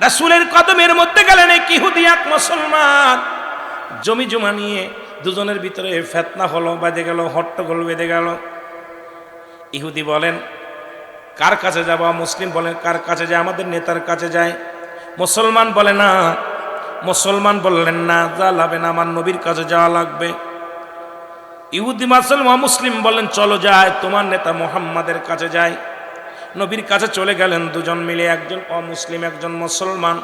রাসূলের কদমের মধ্যে গেলেন এক ইহুদি এক মুসলমান। জমি জমা নিয়ে দুজনের ভিতরে ফিতনা হলো, বেঁধে গেল, হট্টগোল বেঁধে গেল। ইহুদি বলেন কার কাছে যাব? মুসলিম বলেন কার কাছে যায়? আমাদের নেতার কাছে যায়। মুসলমান বলে না, মুসলমান বললেন না, যা লাগবে না, আমার নবীর কাছে যাওয়া লাগবে। ইহুদি মুসলিম বলেন চলো যায়, তোমার নেতা মুহাম্মাদের কাছে যায়। নবীর কাছে চলে গেলেন দুজন মিলে, একজন অমুসলিম একজন মুসলমান,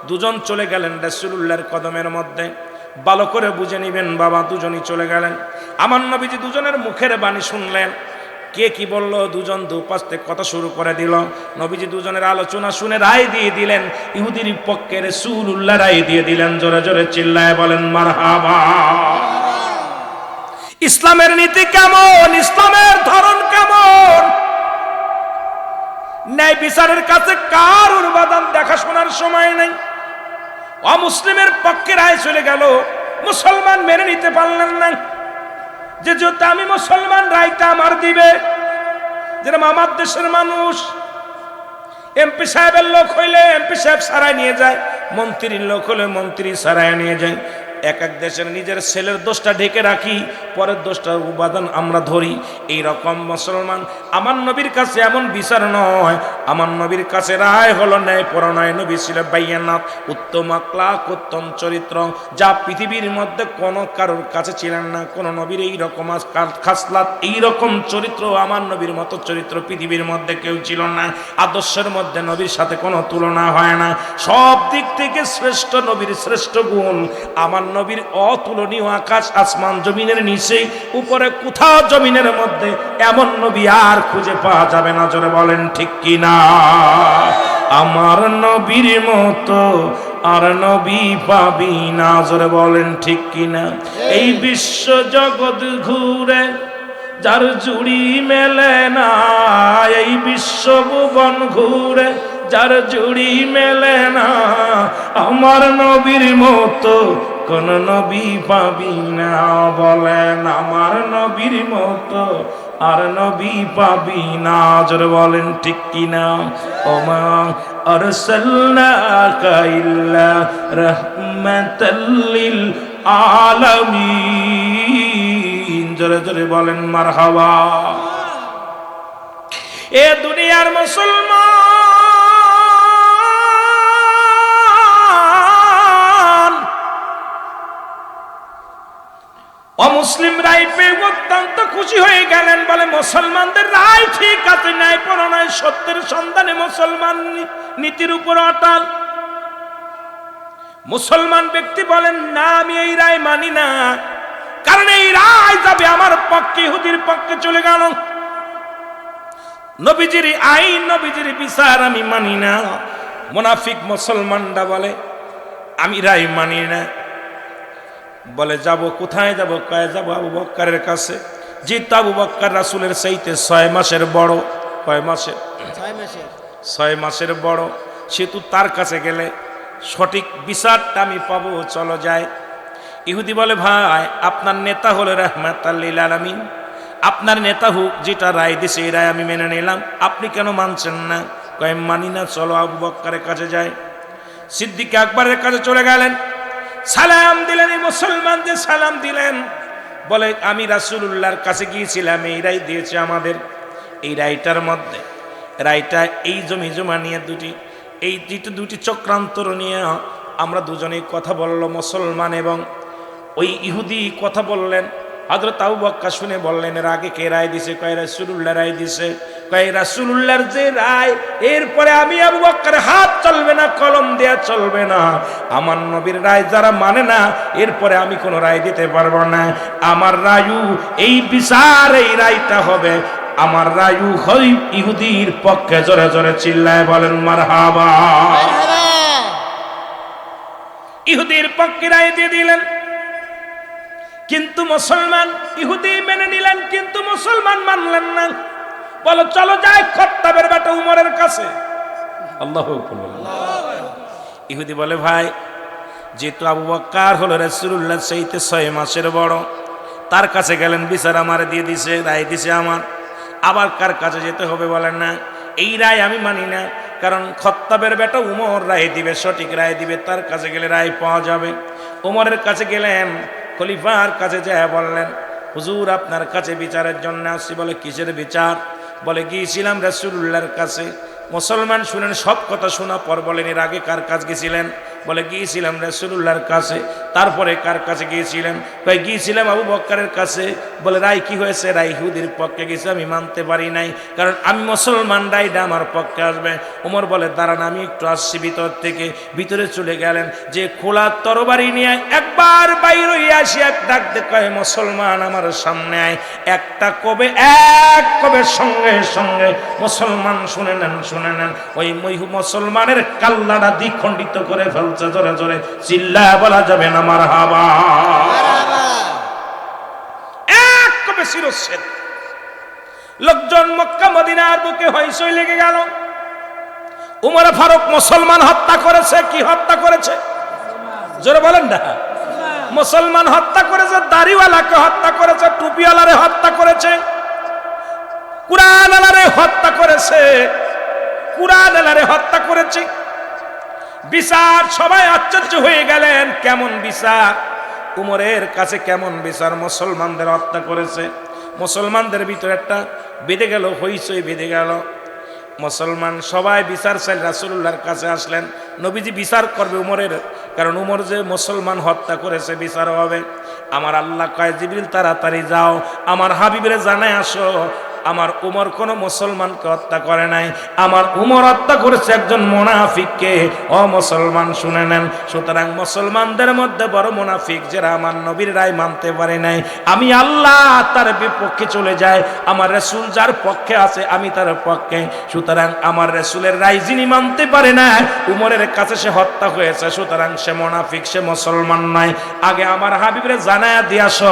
দুজন চলে গেলেন রাসূলুল্লাহর কদমের মধ্যে। ভালো করে বুঝে নিবেন বাবা, দুজনই চলে গেলেন। আমার নবীজি দুজনের মুখের বাণী শুনলেন, কে কি বলল, দুজন দুপাশ থেকে কথা শুরু করে দিল। নবীজি দুজনের আলোচনা শুনে রায় দিয়ে দিলেন, ইহুদির পক্ষে রাসূলুল্লাহ রায় দিয়ে দিলেন। জোরে জোরে চিল্লায় বলেন মারহাবা। ইসলামের নীতি কেমন, ইসলামের ধরন কেমন? ন্যায় বিচারের কাছে কারোর বাদাম দেখাশোনার সময় নাই। অমুসলিমের পক্ষে রায় চলে গেল, মুসলমান মেনে নিতে পারলেন না যে যেহেতু আমি মুসলমান, রায়টা আমার দিবে। যেরকম আমার দেশের মানুষ এমপি সাহেবের লোক হইলে এমপি সাহেব সারায় নিয়ে যায়, মন্ত্রীর লোক হলে মন্ত্রী সারায় নিয়ে যায়। এক এক দেশের নিজের ছেলের দোষটা ঢেকে রাখি, পরের দোষটার উপাদান আমরা ধরি। এই রকম মুসলমান। আমার নবীর কাছে এমন বিচার নয়, আমার নবীর কাছে রায় হলো ন্যায় পরণয়। নবী ছিল বাইয়ানাত, উত্তম আখলাক, উত্তম চরিত্র, যা পৃথিবীর মধ্যে কোনো কারোর কাছে ছিলেন না। কোনো নবীর এই রকম খাসলাত, এই রকম চরিত্র, আমার নবীর মতো চরিত্র পৃথিবীর মধ্যে কেউ ছিল না। আদর্শের মধ্যে নবীর সাথে কোনো তুলনা হয় না। সব দিক থেকে শ্রেষ্ঠ নবীর শ্রেষ্ঠ গুণ। আমার নবীর অতুলনীয়। আকাশ আসমান জমিনের নিচে, উপরে কোথাও জমিনের মধ্যে এমন নবী আর খুঁজে পাওয়া যাবে না। জোরে বলেন ঠিক কিনা? আমার নবীর মতো আর নবী পাবি না। জোরে বলেন ঠিক কিনা? এই বিশ্ব জগৎ ঘুরে যার জুড়ি মেলে না, এই বিশ্ব ভুবন ঘুরে যার জুড়ি মেলে না, আমার নবীর মতো কোন নবী পাবি না। বলেন আমার নবীর মতো আর নবী পাবি না। জোরে বলেন ঠিক কিনা? ওমা আরসালনাকা ইল্লা রাহমাতাল লিল আলামিন। জোরে জোরে বলেন মারহাবা। এ দুনিয়ার মুসলমান অমুসলিম রায় পেয়ে অত্যন্ত খুশি হয়ে গেলেন। বলে মুসলমানদের রায় ঠিক আছে, ন্যায় পরণয় সত্যের সন্ধানে মুসলমান নীতির উপর অটল। মুসলমান ব্যক্তি বলেন না, আমি এই রায় মানি না, কারণ এই রায় যাবে আমার পক্ষে, ইহুদির পক্ষে চলে গেল। নবীজির আইন, নবীজির বিচার আমি মানি না। মুনাফিক মুসলমানরা বলে আমি রায় মানি না। বলে যাব কোথায় যাব? কয়ে যাব আবু বক্করের কাছে। যেহেতু আবু বক্কর রাসূলের চাইতে 6 মাসের বড়। কয় মাসের? 6 মাসের বড়। সেহেতু তার কাছে গেলে সঠিক বিচারটা আমি পাবো, চলো যাই। ইহুদি বলে ভাই আপনার নেতা হলো রাহমাতাল লিল আলামিন, আপনার নেতা হোক, যেটা রায় দিছে এই রায় আমি মেনে নিলাম, আপনি কেন মানছেন না? কয় মানি না, চলো আবু বক্করের কাছে যাই। সিদ্দিক আকবরের কাছে চলে গেলেন, সালাম দিলেন। এই মুসলমান যে সালাম দিলেন, বলে আমি রাসূলুল্লাহর কাছে গিয়েছিলাম, এই রায় দিয়েছে আমাদের। এই রায়টার মধ্যে, রায়টা এই জমি জমা নিয়ে দুটি চক্রান্তর নিয়ে আমরা দুজনেই কথা বলল, মুসলমান এবং ওই ইহুদি কথা বললেন। হযরত আবু বকর শুনে বললেন এর আগে কে রায় দিছে? কয় রাসূলুল্লাহ রায় দিছে। কয় রাসূলুল্লাহর যে রায়, এরপরে আমি আবু বকর হাত চলবে না, কলম দেয়া চলবে না। আমার নবীর রায় যারা মানে না, এরপরে আমি কোনো রায় দিতে পারবো না। আমার রায়ু এই বিচার, এই রায়টা হবে আমার রায়ু হয় ইহুদির পক্ষে। জোরে জোরে চিল্লায় বলেন মারহাবা। ইহুদির পক্ষে রায় দিয়ে দিলেন, কিন্তু মুসলমান ইহুদি মেনে নিলেন, কিন্তু মুসলমান মানলেন না। বলো চলো যাই খত্তাবের বেটা উমরের কাছে। আল্লাহু আকবার। ইহুদি বলে ভাই যেহেতু আবু বকর হলো রাসূলুল্লাহ চাইতে 6 মাসের বড়, তার কাছে গেলেন, বিচার আমার দিয়ে দিছে, রায় দিছে আমার, আবার কার কাছে যেতে হবে? বলেন না এই রায় আমি মানি না। কারণ খত্তাবের বেটা উমর রায় দিবে, সঠিক রায় দিবে, তার কাছে গেলে রায় পাওয়া যাবে। উমরের কাছে গেলেন, খলিফার কাছে যায় বললেন, হুজুর আপনার কাছে বিচারের জন্য আসছি। বলে কিসের বিচার? বলে গিয়েছিলাম রাসূলুল্লাহর কাছে। মুসলমান শুনেন, সব কথা শোনা পর বলেন এর আগে কার কাছে গেছিলেন? বলে গিয়েছিলাম রাসূলুল্লাহর কাছে। তারপরে কার কাছে গিয়েছিলেন? কই গিয়েছিলাম আবু বকরের কাছে। বলে রায় কি হয়েছে? রায় ইহুদির পক্ষে গেছে, আমি মানতে পারি নাই, কারণ আমি মুসলমান, রায়টা আমার পক্ষে আসবে। ওমর বলে দাঁড়ান আমি একটু আসছি ভিতর থেকে। ভিতরে চলে গেলেন, যে খোলা তরবারি নিয়ে একবার বাইরে আসি, এক ডাক দে কয় মুসলমান আমার সামনে আয়। একটা কবে এক কবে সঙ্গে সঙ্গে মুসলমান শুনে নেন, শুনে নেন, ওই মুসলমানের কাল্লাটা দ্বিখণ্ডিত করে ফেলছে। জোরে জোরে চিল্লায় বলা যাবে না মারহাবা। এক কবে শিরশ্ছেদ। লোকজন মক্কা মদিনার বুকে হইচই লেগে গেল। উমর ফারুক মুসলমান হত্যা করেছে। কি হত্যা করেছে? জোরে বলেন না। মুসলমান হত্যা করেছে, দাড়িওয়ালাকে হত্যা করেছে, টুপিওয়ালারে হত্যা করেছে, কুরআন আলারে হত্যা করেছে, কুরআন আলারে হত্যা করেছে। বিচার, সবাই আশ্চর্য হয়ে গেলেন, কেমন বিচার? উমরের কাছে কেমন বিচার? মুসলমানদের হত্যা করেছে। মুসলমানদের ভিতরে একটা বেঁধে গেল, হইচই বেঁধে গেল। মুসলমান সবাই বিচার চাই রাসূলুল্লাহর কাছে আসলেন। নবীজি বিচার করবে উমরের, কারণ উমর যে মুসলমান হত্যা করেছে, বিচার হবে। আমার আল্লাহ কয় জিবরিল তাড়াতাড়ি যাও, আমার হাবিবের জানায় আসো আমার উমর কোন মুসলমানকে হত্যা করে নাই, আমার উমর হত্যা করেছে একজন মুনাফিককে। ও মুসলমান শুনে নেন। সুতরাং মুসলমানদের মধ্যে বড় মুনাফিক যারা আমার নবীর রায় মানতে পারে নাই, আমি আল্লাহ তার বিপক্ষে চলে যায়। আমার রাসূল যার পক্ষে আছে আমি তার পক্ষে। সুতরাং আমার রাসূলের রায় যিনি মানতে পারে না, উমরের কাছে সে হত্যা হয়েছে, সুতরাং সে মুনাফিক, সে মুসলমান নয়। আগে আমার হাবিবরে জানায়া দিয়াছো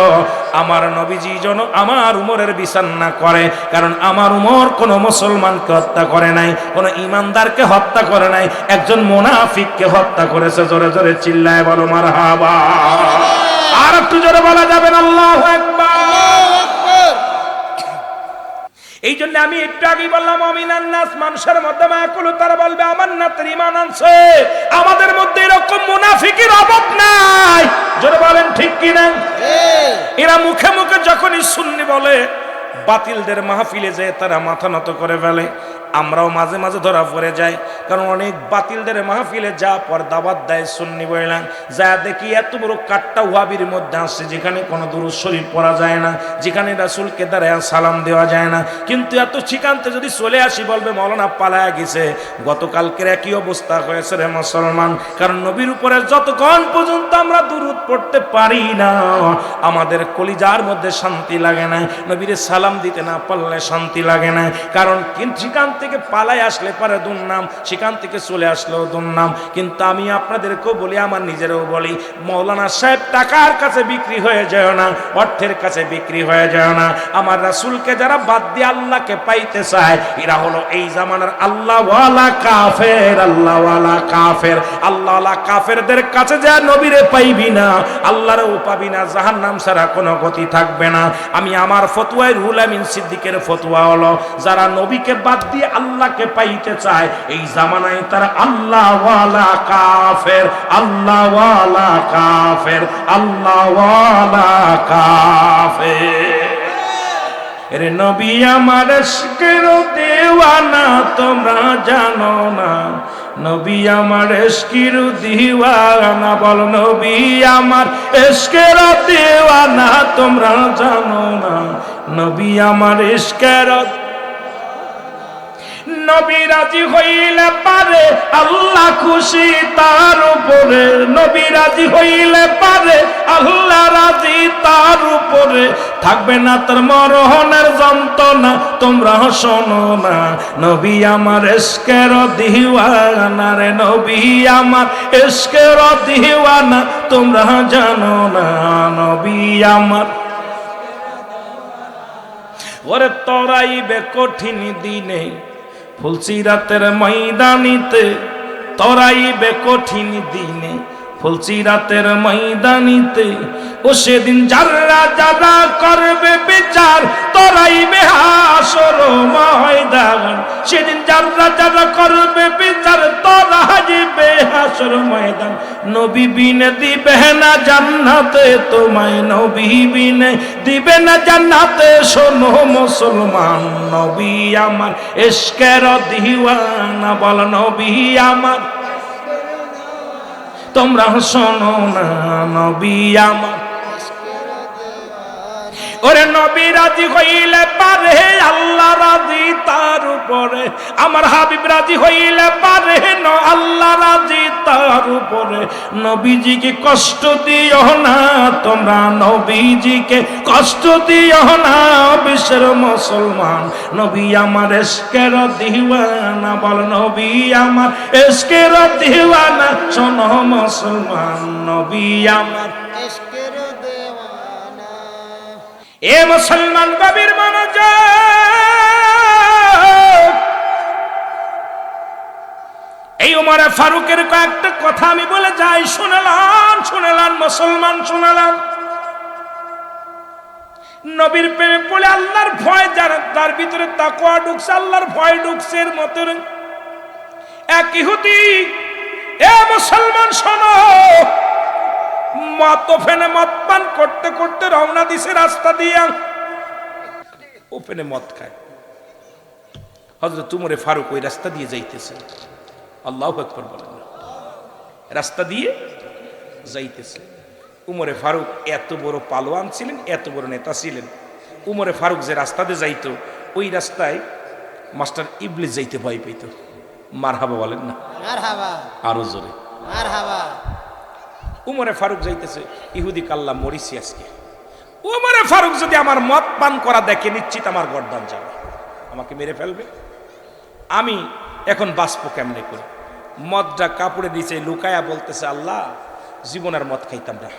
আমার নবীজি যেন আমার উমরের বিচার না করে, কারণ আমার উমর কোন মুসলমানকে হত্যা করে নাই, কোন ইমানদারকে হত্যা করে নাই, একজন মুনাফিককে হত্যা করেছে। জোরে জোরে চিল্লায় বলো মারহাবা। আর একটু জোরে বলা যাবে না আল্লাহু আকবার। এই জন্য আমি একটু আগে বললাম আমিনান নাস, মানুষের মধ্যে মায়াকুল, তারা বলবে আমার নাতের ঈমান আনছে। আমাদের মধ্যে এরকম মুনাফিকের অভাব নাই। জোরে বলেন ঠিক কি না? এরা মুখে মুখে যখনই সুন্নি বলে, বাতিলদের মাহফিলে যায় তারা মাথা নত করে ফেলে। আমরাও মাঝে মাঝে ধরা পড়ে যাই, কারণ অনেক বাতিলদের মাহফিলে যা পর দাওয়াত দেয় সুন্নি বইলাম, যা দেখি এত বড় কাট্টা ওয়াবির মধ্যে আসছে, যেখানে কোনো দুরূদ শরীফ পড়া যায় না, যেখানে রাসূলকে দাঁড়ায় সালাম দেওয়া যায় না। কিন্তু এত ঠিকানতে যদি চলে আসি বলবে মৌলানা পালায়া গেছে। গতকালকের একই অবস্থা হয়েছে রে মুসলমান, কারণ নবীর উপরে যতক্ষণ পর্যন্ত আমরা দুরূদ পড়তে পারি না আমাদের কলিজার মধ্যে শান্তি লাগে না। নবীর সালাম দিতে না পারলে শান্তি লাগে না, কারণ সেখান থেকে পালাই আসলে পারে দুর্নাম, সেখান থেকে চলে আসলেও দুর্নাম। কিন্তু আমি আপনাদেরকেও বলি, আমার নিজেরও বলি, মৌলানা সাহেব টাকার কাছে বিক্রি হয়ে যায় না, অর্থের কাছে বিক্রি হয়ে যায় না। আমার রাসূলকে যারা বাদ দিয়ে আল্লাহকে পাইতে চায়, এরা হলো এই জামানার আল্লাহওয়ালা কাফের। আল্লাহওয়ালা কাফের, আল্লাহওয়ালা কাফেরদের কাছে যা নবীরে পাইবি না, আল্লাহরও পাবি না, জাহান্নাম ছাড়া কোনো গতি থাকবে না। আমি আমার ফতোয়ায় রুহুল আমিন সিদ্দিকের ফতোয়া হলো, যারা নবীকে বাদ দিয়ে আল্লাহকে পাইতে চায় এই জামানায় তারা আল্লাহওয়ালা কাফের। আল্লাহওয়ালা কাফের, আল্লাহওয়ালা কাফের। রে নবী আমার ইশকের দেওয়ানা তোমরা জানো না, নবী আমার ইশকের দিওয়ানা। বল নবী আমার ইশকের দেওয়ানা তোমরা জানো না, নবী আমার ইশকের। নবী রাজি হইলে পারে আল্লাহ খুশি তার উপরে, নবী রাজি হইলে পারে আল্লাহ রাজি তার উপরে, থাকবে না তার মরণের যন্ত্রণা তোমরা শোনো না, নবী আমার ইশকের দিওয়ানা রে, নবী আমার ইশকের দিওয়ানা তোমরা জানো না, নবী আমার। ওরে তরাইবে কঠিন দিনে ফুলসিরাতের ময়দানিতে, তরাইবে কঠিন দিনে ফুলসিরাতের ময়দানিতে ও সেদিন যারা যারা করবে বিচার তরাইবে হাসর ময়দান, সেদিন যারা যারা করবে বিচার তরাইবে হাসর ময়দান। নবী বিনে দিবে না জান্নাতে তোমায়, নবী বিনে দিবে না জান্নাতে। শোনো মুসলমান, নবী আমার ইশকের দিওয়ানা, বল নবী আমার তোমরা শোনো না, নবী আমার। ওরে নবী রাজি হইলে পারে আল্লাহ রাজি তার উপরে, আমার হাবিব রাজি হইলে পারে না আল্লাহ রাজি তার উপরে। নবীজিকে কষ্ট দিও না তোমরা, নবীজিকে কষ্ট দিও না বিশ্বের মুসলমান। নবী আমার ইশকের দিওয়ানা, বল নবী আমার ইশকের দিওয়ানা। শোনো মুসলমান, নবী আমার ইশকের দিওয়ানা। এ মুসলমান গভীর মনোযোগ, এই ওমরে ফারুকের কয়েকটা কথা আমি বলে যাই, শুনলাম শুনলাম মুসলমান শুনলাম। নবীর প্রেমে পড়ে আল্লাহর ভয় যারা, তার ভিতরে তাকওয়া ঢুকছে, আল্লাহর ভয় ঢুকছে। এর মতো এক ইহুদি, এ মুসলমান শোনো, মদ ওপেনে মদ পান করতে করতে রওনা দিছে রাস্তা দিয়া, ওপেনে মদ খায়। হযরত উমরে ফারুক ওই রাস্তা দিয়ে যাইতেছে, আল্লাহু আকবার বলেন, রাস্তা দিয়ে যাইতেছে। উমরে ফারুক এত বড় পালোয়ান ছিলেন, এত বড় নেতা ছিলেন। উমরে ফারুক যে রাস্তা দিয়ে যাইতো, ওই রাস্তায় মাস্টার ইবলিস যাইতে ভয় পেত। মারহাবা বলেন না, মারহাবা, আরো জোরে মারহাবা। উমরে ফারুক যাইতেছে, ইহুদি কাল্লা মরিছি আজকে। উমরে ফারুক যদি আমার মদ পান করা দেখে, নিশ্চিত আমার গর্দান যাবে, আমাকে মেরে ফেলবে। আমি এখন বাঁচবো কেমনে করে? মদটা কাপড়ে নিচে লুকায়া বলতেছে, আল্লাহ জীবন আর মদ খাইতাম না,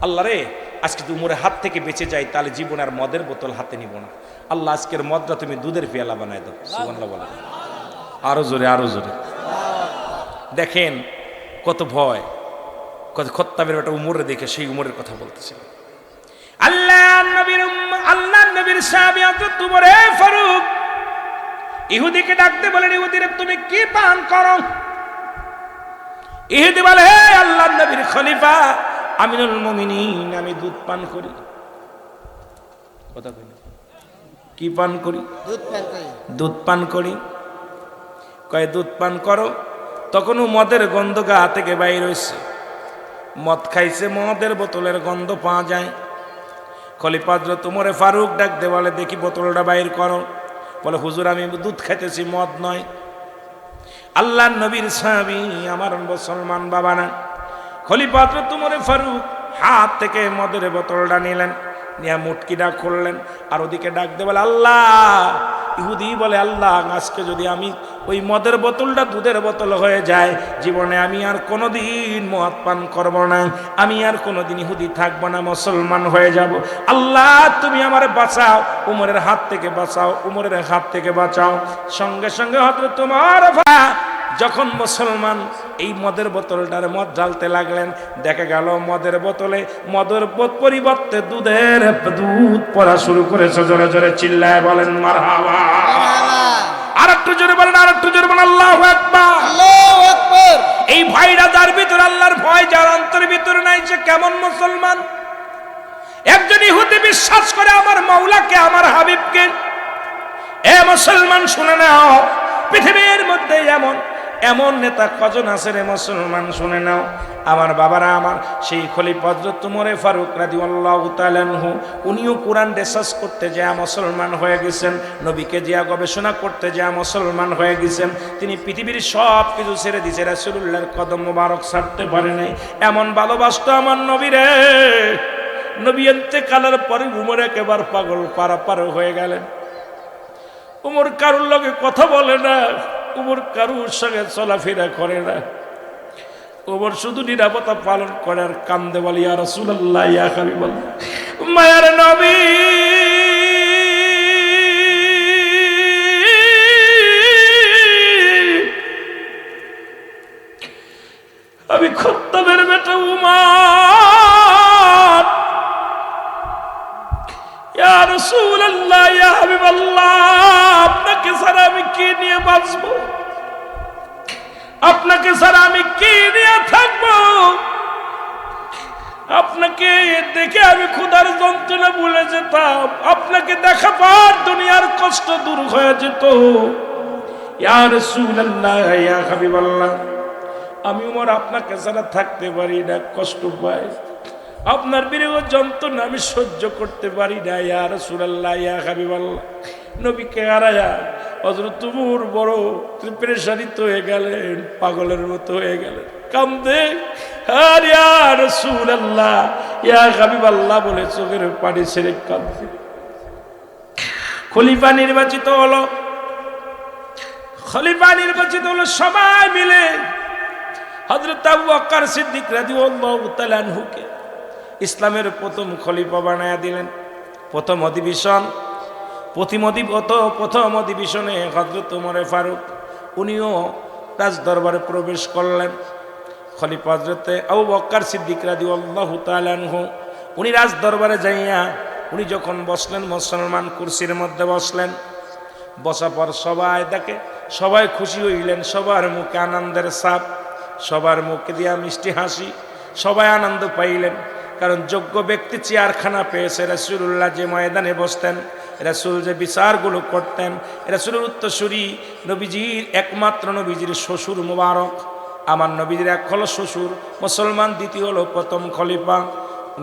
আল্লাহ রে আজকে তো উমরের হাত থেকে বেঁচে যাই, তাহলে জীবন আর মদের বোতল হাতে নিব না। আল্লাহ আজকের মদটা তুমি দুধের পেয়ালা বানায় দাও। সুবহানাল্লাহ বলে, আরো জোরে আরো জোরে। দেখেন কত ভয়, কত খত্তাবের বেটা উমরে দেখে সেই উমরের কথা বলতেছিল। আল্লাহ নবীর সাহাবী হযরত উমরে ফারুক ইহুদিকে ডাকতে বলেন, ইহুদিরে তুমি কি পান করো? ইহুদি বলে, হে আল্লাহর নবীর খলিফা আমিনুল মুমিনিন, আমি দুধ পান করি। কথা কই না, কি পান করি? দুধ পান করি। দুধ পান করি। কয় দুধ পান করো, তখনও মদের গন্ধ গা থেকে বাইর হইছে। মদ খাইছে, মদের বোতলের গন্ধ পাওয়া যায়। খলিফা হযরত উমরে ফারুক ডাক দে বলে, দেখি বোতলটা বাইর করো। বলে, হুজুর আমি দুধ খাইতেছি, মদ নয়। আল্লাহর নবীর সাহাবী, আমার মুসলমান বাবা না। খলিফা হযরত উমরে ফারুক হাত থেকে মদের বোতলটা নিলেন, নিয়ে মুটকিটা খুললেন, আর ওদিকে ডাক দে বলে, আল্লাহ। ইহুদি বলে, আল্লাহ আজকে যদি আমি ওই মদের বোতলটা দুধের বোতল হয়ে যায়, জীবনে আমি আর কোনোদিন মদ পান করব না, আমি আর কোনোদিন ইহুদি থাকবো না, মুসলমান হয়ে যাব। আল্লাহ তুমি আমারে বাঁচাও, উমরের হাত থেকে বাঁচাও, উমরের হাত থেকে বাঁচাও। সঙ্গে সঙ্গে হযরত উমর যখন মুসলমান এই মদের বোতলটার মদ ঢালতে লাগলেন, দেখা গেল মদের বোতলে মদের পরিবর্তে দুধ পড়া শুরু করেছে। জোরে জোরে চিল্লায় বলেন মারহাবা। আর একটু জোরে বলেন, আর একটু জোরে বলেন আল্লাহু আকবার, আল্লাহু আকবার। এই ভয়টা যার ভিতরে, আল্লাহর ভয় যার অন্তরের ভিতরে নাই, সে কেমন মুসলমান? একজন ইহুদি বিশ্বাস করে আমার মাওলাকে, আমার হাবিবকে। এ মুসলমান শুনে নাও, পৃথিবীর মধ্যে এমন নেতা কজন আছে রে মুসলমান, শুনে নাও। আমার বাবারা, আমার সেই খলিফা হযরত উমরে ফারুক রাদিয়াল্লাহু তাআলা আনহু, উনিও কোরআন রিসার্চ করতে যায় মুসলমান হয়ে গেছেন, নবীকে জিয়া গবেষণা করতে যায় মুসলমান হয়ে গেছেন। তিনি পৃথিবীর সব কিছু ছেড়ে দিয়েছে, রাসূলুল্লাহর কদম মোবারক ছাড়তে পারে নাই। এমন ভালোবাসতো আমার নবীরে, নবী ইন্তেকালের পরে উমর একেবারে পাগল পারাপার হয়ে গেলেন। উমর কারুর লগে কথা বলে না, উমর কারুর সঙ্গে চলাফেরা করে না। উমর শুধু নিরাপত্তা পালন করে আর কান্দে বলে, ইয়া রাসূলুল্লাহ, ইয়া হাবিবাল্লাহ, মায়ার নবী, আমি খত্তাবের বেটা উমর, ইয়া রাসূলুল্লাহ, ইয়া হাবিবাল্লাহ, আপনাকে ছাড়া আমি কি নিয়ে বাঁচবো? আপনাকে ছাড়া আমি কি নিয়ে থাকবো? আপনাকে দেখে আমি ক্ষুধার যন্ত্রণা ভুলে যেতাম, আপনাকে দেখা পর দুনিয়ার কষ্ট দূর হয়ে যেত। ইয়া রাসূলুল্লাহ, ইয়া হাবিবাল্লাহ, আমি উমর আপনাকে ছাড়া থাকতে পারি না, কষ্ট পাই। আপনার বিরহ যন্ত্রণা আমি সহ্য করতে পারি না। ইয়া রাসূলুল্লাহ, ইয়া হাবিবাল্লাহ, নবীকে হারায়া হযরত উমর বড় পেরেশানিত হয়ে গেলেন, পাগলের মতো হয়ে গেলেন, কান্দে। আর ইয়া রাসূলুল্লাহ, ইয়া হাবিবাল্লাহ বলে চোখের পানি ছেড়ে কাঁদছে। খলিফা নির্বাচিত হলো, খলিফা নির্বাচিত হলো, সবাই মিলে হযরত আবু বকর সিদ্দিক রাদিয়াল্লাহু তাআলা আনহুকে ইসলামের প্রথম খলিফা বানায়া দিলেন। প্রথম অধিবেশনে হযরত ওমর ফারুক উনিও রাজ দরবারে প্রবেশ করলেন। খলিফা হযরত আবু বকর সিদ্দিক রাদিয়াল্লাহু তাআলা আনহু উনি রাজ দরবারে যাইয়া উনি যখন বসলেন, মুসলমান কুরসির মধ্যে বসলেন। বসার পর সবাই দেখে, সবাই খুশি হইলেন, সবার মুখে আনন্দের ছাপ, সবার মুখে দিয়া মিষ্টি হাসি, সবাই আনন্দ পাইলেন। কারণ যোগ্য ব্যক্তি চেয়ারখানা পেয়েছে। রাসূলুল্লাহ যে ময়দানে বসতেন, রাসূল যে বিচারগুলো করতেন, রাসূলের উত্তরসূরি নবীজির একমাত্র নবীজির শ্বশুর মুবারক, আমার নবীজির এক হলো শ্বশুর মুসলমান, দ্বিতীয় হলো প্রথম খলিফা।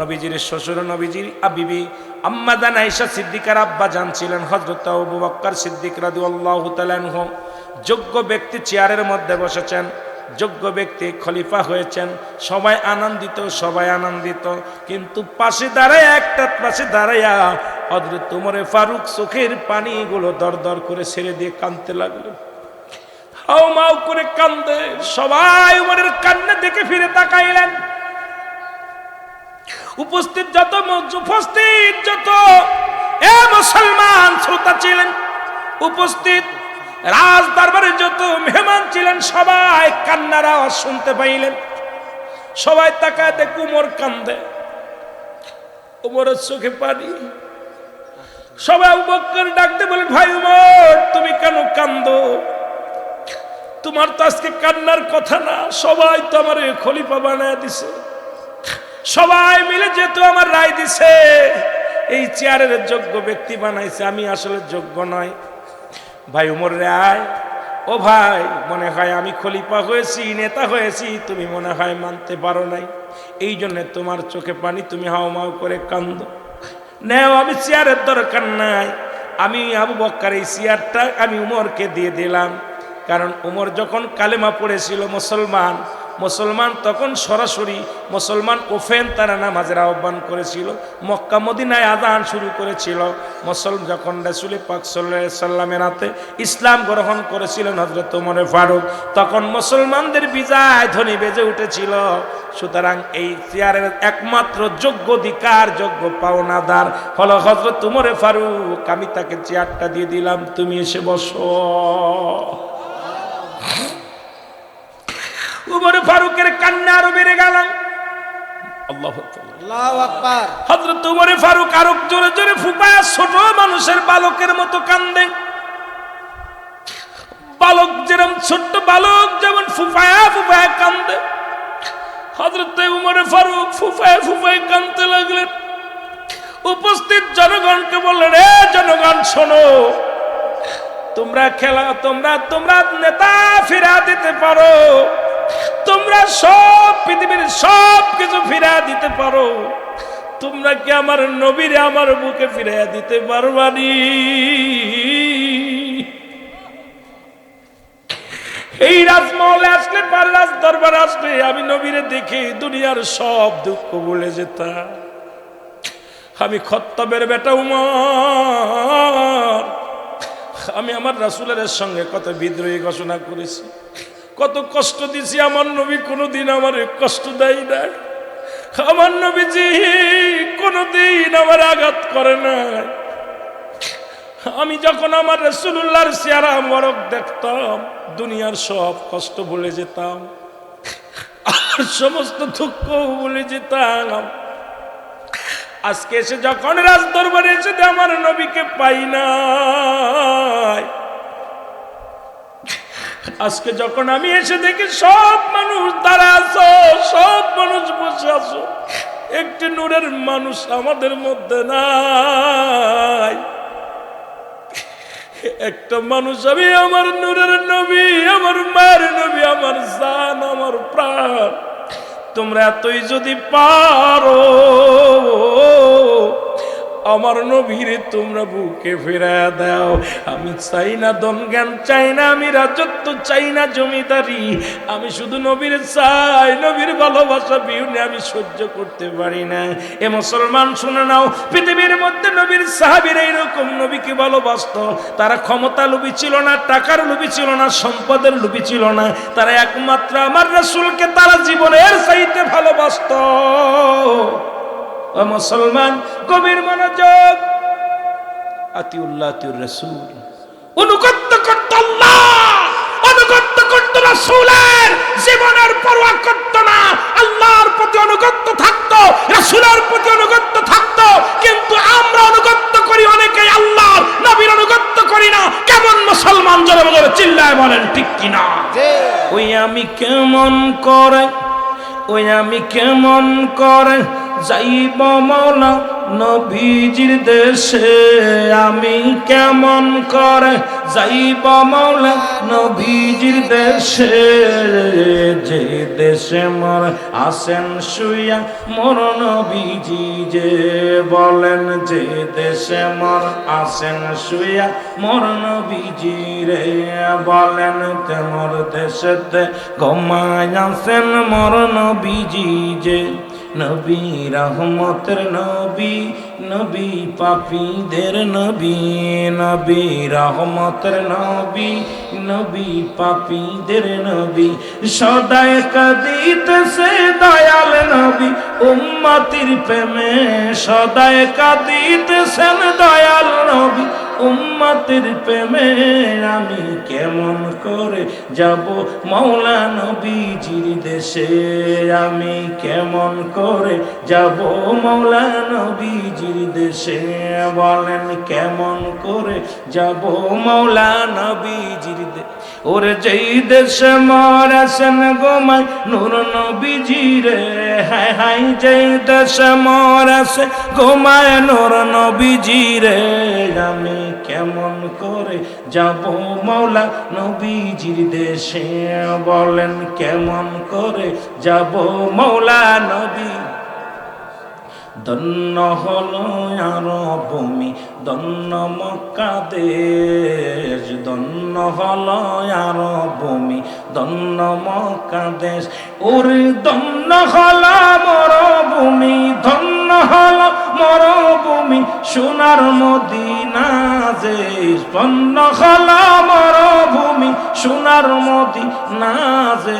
নবীজির শ্বশুর নবীজির বিবি আম্মা জান আয়েশা সিদ্দিকার আব্বা জান ছিলেন হযরত আবু বকর সিদ্দিক রাদিয়াল্লাহু তাআলা আনহু। যোগ্য ব্যক্তি চেয়ারের মধ্যে বসেছেন, যোগ্য ব্যক্তি খলিফা হয়েছেন, সবাই আনন্দিত, সবাই আনন্দিত। কিন্তু পাশে দাঁড়াইয়া হযরত ওমর ফারুক চোখের পানিগুলো দরদর করে ছেড়ে দিয়ে কাঁদতে লাগলেন, হাউমাউ করে কান্দে। সবাই ওমরের কান্না দেখে ফিরে তাকাইলেন। উপস্থিত যত মুসলমান শ্রোতা ছিলেন, উপস্থিত রাজ দরবারে যত মেহমান ছিলেন, সবাই কান্নার আওয়াজ শুনতে পাইলেন। সবাই তাকায় দেখে উমর কান্দে, উমরের চোখে পানি। সবাই আবু বকর ডাকতে বলেন, ভাই উমর, তুমি কেন কান্দো? তোমার তো আজকে কান্নার কথা না, সবাই তো আমার খলিফা বানায় দিছে, সবাই মিলে যেহেতু আমার রায় দিছে, এই চেয়ারের যোগ্য ব্যক্তি বানাইছে, আমি আসলে যোগ্য নয়। ভাই উমর রায়, ও ভাই, মনে হয় আমি খলিফা হয়েছি, নেতা হয়েছি, তুমি মনে হয় মানতে পারো নাই, এই জন্য তোমার চোখে পানি, তুমি হাউমাউ করে কান্দো। নেও, আমি চেয়ারের দরকার নাই, আমি আবু বকর এই চেয়ারটা আমি উমরকে দিয়ে দিলাম। কারণ উমর যখন কালেমা পড়েছিল মুসলমান তখন সরাসরি মুসলমান ওফেন তারা নামাজের আহ্বান করেছিল, মক্কা মদিনায় আযান শুরু করেছিল। যখন রাসূল পাক সাল্লাল্লাহু আলাইহি সাল্লামের হাতে ইসলাম গ্রহণ করেছিলেন হযরত ওমর ফারুক, তখন মুসলমানদের বিজয় ধ্বনি বেজে উঠেছিল। সুতরাং এই চেয়ারের একমাত্র যোগ্য অধিকার, যোগ্য পাওনাদার হলো হযরত ওমর ফারুক। আমি তাকে চেয়ারটা দিয়ে দিলাম, তুমি এসে বসো। উমর ফারুকের কান্না আরো বেড়ে গেল। আল্লাহু আকবার। হযরত উমর ফারুক আরো জোরে জোরে ফুপায়, ছোট মানুষের বালকের মতো কান্দে। বালক যেরকম, ছোট্ট বালক যেমন ফুপায় কান্দে, হযরত উমর ফারুক ফুপায় কান্দতে লাগলেন। উপস্থিত জনগণকে বললেন, এ জনগণ শোনো, তোমরা নেতা ফিরা দিতে পারো, তোমরা সব পৃথিবীর সব কিছু ফিরা দিতে পারো, তোমরা কি আমার নবীরে আমার বুকে ফিরাইয়া দিতে পারবানি? এই রাজমহলে আসলে, রাজ দরবার আসলে আমি নবীরে দেখে দুনিয়ার সব দুঃখ ভুলে যেতাম। আমি খত্তাবের বেটা উমর, আমি আমার রাসূলের সঙ্গে কত বিদ্রোহী ঘোষণা করেছি, কত কষ্ট দিছি। আমার নবী কোনোদিন আমার কষ্ট দেয় না, আমার নবীজি কোনোদিন আমার আঘাত করে নাই। আমি যখন আমার রাসূলুল্লাহর চেহারা মোবারক দেখতাম, দুনিয়ার সব কষ্ট ভুলে যেতাম। আর সমস্ত দুঃখ ভুলে যেতাম। আজকে এসে যখন রাজ দরবারে এসে আমার নবীকে পাই নাই, আজকে যখন আমি এসে দেখি সব মানুষ দাঁড়া আছো, সব মানুষ বসে আছো, একটি নূরের মানুষ আমাদের মধ্যে নাই। একটা মানুষ আমি, আমার নূরের নবী, আমার মায়ের নবী, আমার জান, আমার প্রাণ। তোমরা এতই যদি পারো আমার নবীরে তোমরা বুকে ফেরায় দাও। আমি চাই না ধন জ্ঞান, চাই না আমি রাজত্ব, চাই না জমিদারি, আমি শুধু নবীর চাই, নবীর ভালোবাসা বিহুনে আমি সহ্য করতে পারি না। এ মুসলমান শুনে নাও, পৃথিবীর মধ্যে নবীর সাহাবীরা এরকম নবীকে ভালোবাসতো। তারা ক্ষমতা লোভী ছিল না, টাকার লোভী ছিল না, সম্পদের লোভী ছিল না, তারা একমাত্র আমার রাসূলকে তারা জীবনের চাইতে ভালোবাসতো। ও মুসলমান, গভীর মনোযোগ, আতিউল্লাহ আতিউর রাসূল, অনুগত্য করত আল্লাহ, অনুগত্য করত রাসূলের, জীবনের পরোয়া করত না। আল্লাহর প্রতি অনুগত্য থাকতো, রাসূলের প্রতি অনুগত্য থাকতো। কিন্তু আমরা অনুগত্য করি অনেকেই, আল্লাহর নবীর অনুগত্য করি না। কেমন মুসলমান জোরে জোরে চিল্লায় বলেন ঠিক কিনা? ওই আমি কেমন করে, ওই আমি কেমন করে যাইব মওলা নবীজির দেশে, আমি কেমন করে যাইব মওলা নবীজির দেশে, যে দেশে মোর আসেন শুইয়া মোর নবীজি, যে বলেন যে দেশে মোর আসেন শুইয়া মোর নবীজি রে, বলেন তে মোর দেশেতে ঘুমায় আছেন মোর নবীজি, যে নবী রহমতের নবী, নবী পাপীদের নবী, নবী রহমতের নবী, নবী পাপীদের নবী, সদায় কাঁদিতেছে দয়াল নবী উম্মতির প্রেমে, সদায় কাঁদিতেছেন দয়াল নবী উম্মতের প্রেমে, আমি কেমন করে যাব মওলা নবীজির দেশে, আমি কেমন করে যাব মওলা নবীজির দেশে, বলেন কেমন করে যাব মওলা নবীজির দেশে। ওরে যেই দেশে মোর আসেন গোমাই নূর নবীজি রে, হায় হায় যেই দেশে মোর আসে গোমায় নূর নবীজি রে, আমি কেমন করে যাব মওলা নবীজির দেশে, বলেন কেমন করে যাব মওলা নবী। ধন্য হলো আরব ভূমি, ধন্য মক্কা দেশ, ধন্য হলো আরব ভূমি, ধন্য মক্কা দেশ, ওরে ধন্য হলো মরুভূমি, ধন্য হলো মরুভূমি, সোনার মদিনা যে, ধন্য হলো মরুভূমি, সোনার মদিনা যে,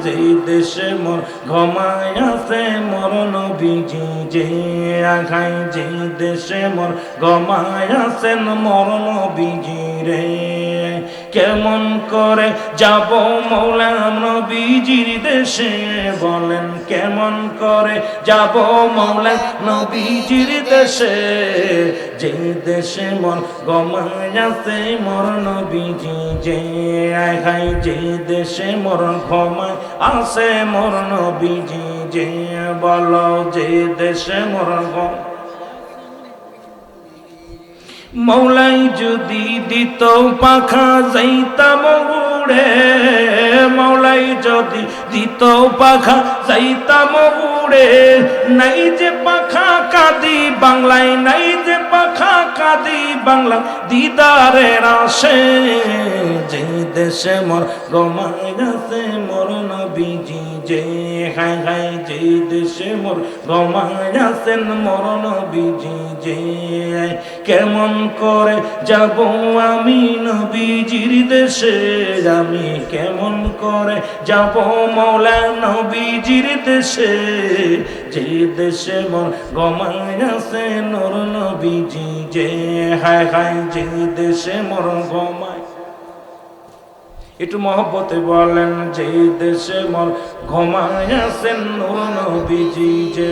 যেই দেশে মোর ঘুমায় আছে মোর নবীজি, যে আঘাই যে দেশে মোর ঘুমায় আছেন মোর নবীজি রে, কেমন করে যাব মওলা নবীজির দেশে, বলেন কেমন করে যাব মওলা নবীজির দেশে, যে দেশে মোর ঘুমায় আছে মোর নবীজি, যে আঘাই যে দেশে মোর ঘুমায় আছে মোর নবীজি, যে বলো যে দেশে মোর মওলাই যদি দিত পাখা যাইতাম উড়ে, মওলাই যদি দিত পাখা যাইতাম উড়ে, নাই যে পাখা কাঁদি বাংলায়, নাই যে পাখা কাঁদি বাংলা দিদারের আসে, যে দেশে মোর ঘুমায় আছে মোর নবীজি, যে হায় হায় যে দেশে মোর ঘুমায় আছেন মোর নবীজি, যে কেমন করে যাব আমি নবীজির দেশে, আমি কেমন করে যাব মওলা নবীজির দেশে, যে দেশে মোর ঘুমায় আছে নূর নবীজি, যে হায় হায় যে দেশে মোর ঘুমায়। একটু মহব্বতে বলেন, যে দেশে মর ঘুমায় আছেন নূর নবীজি যে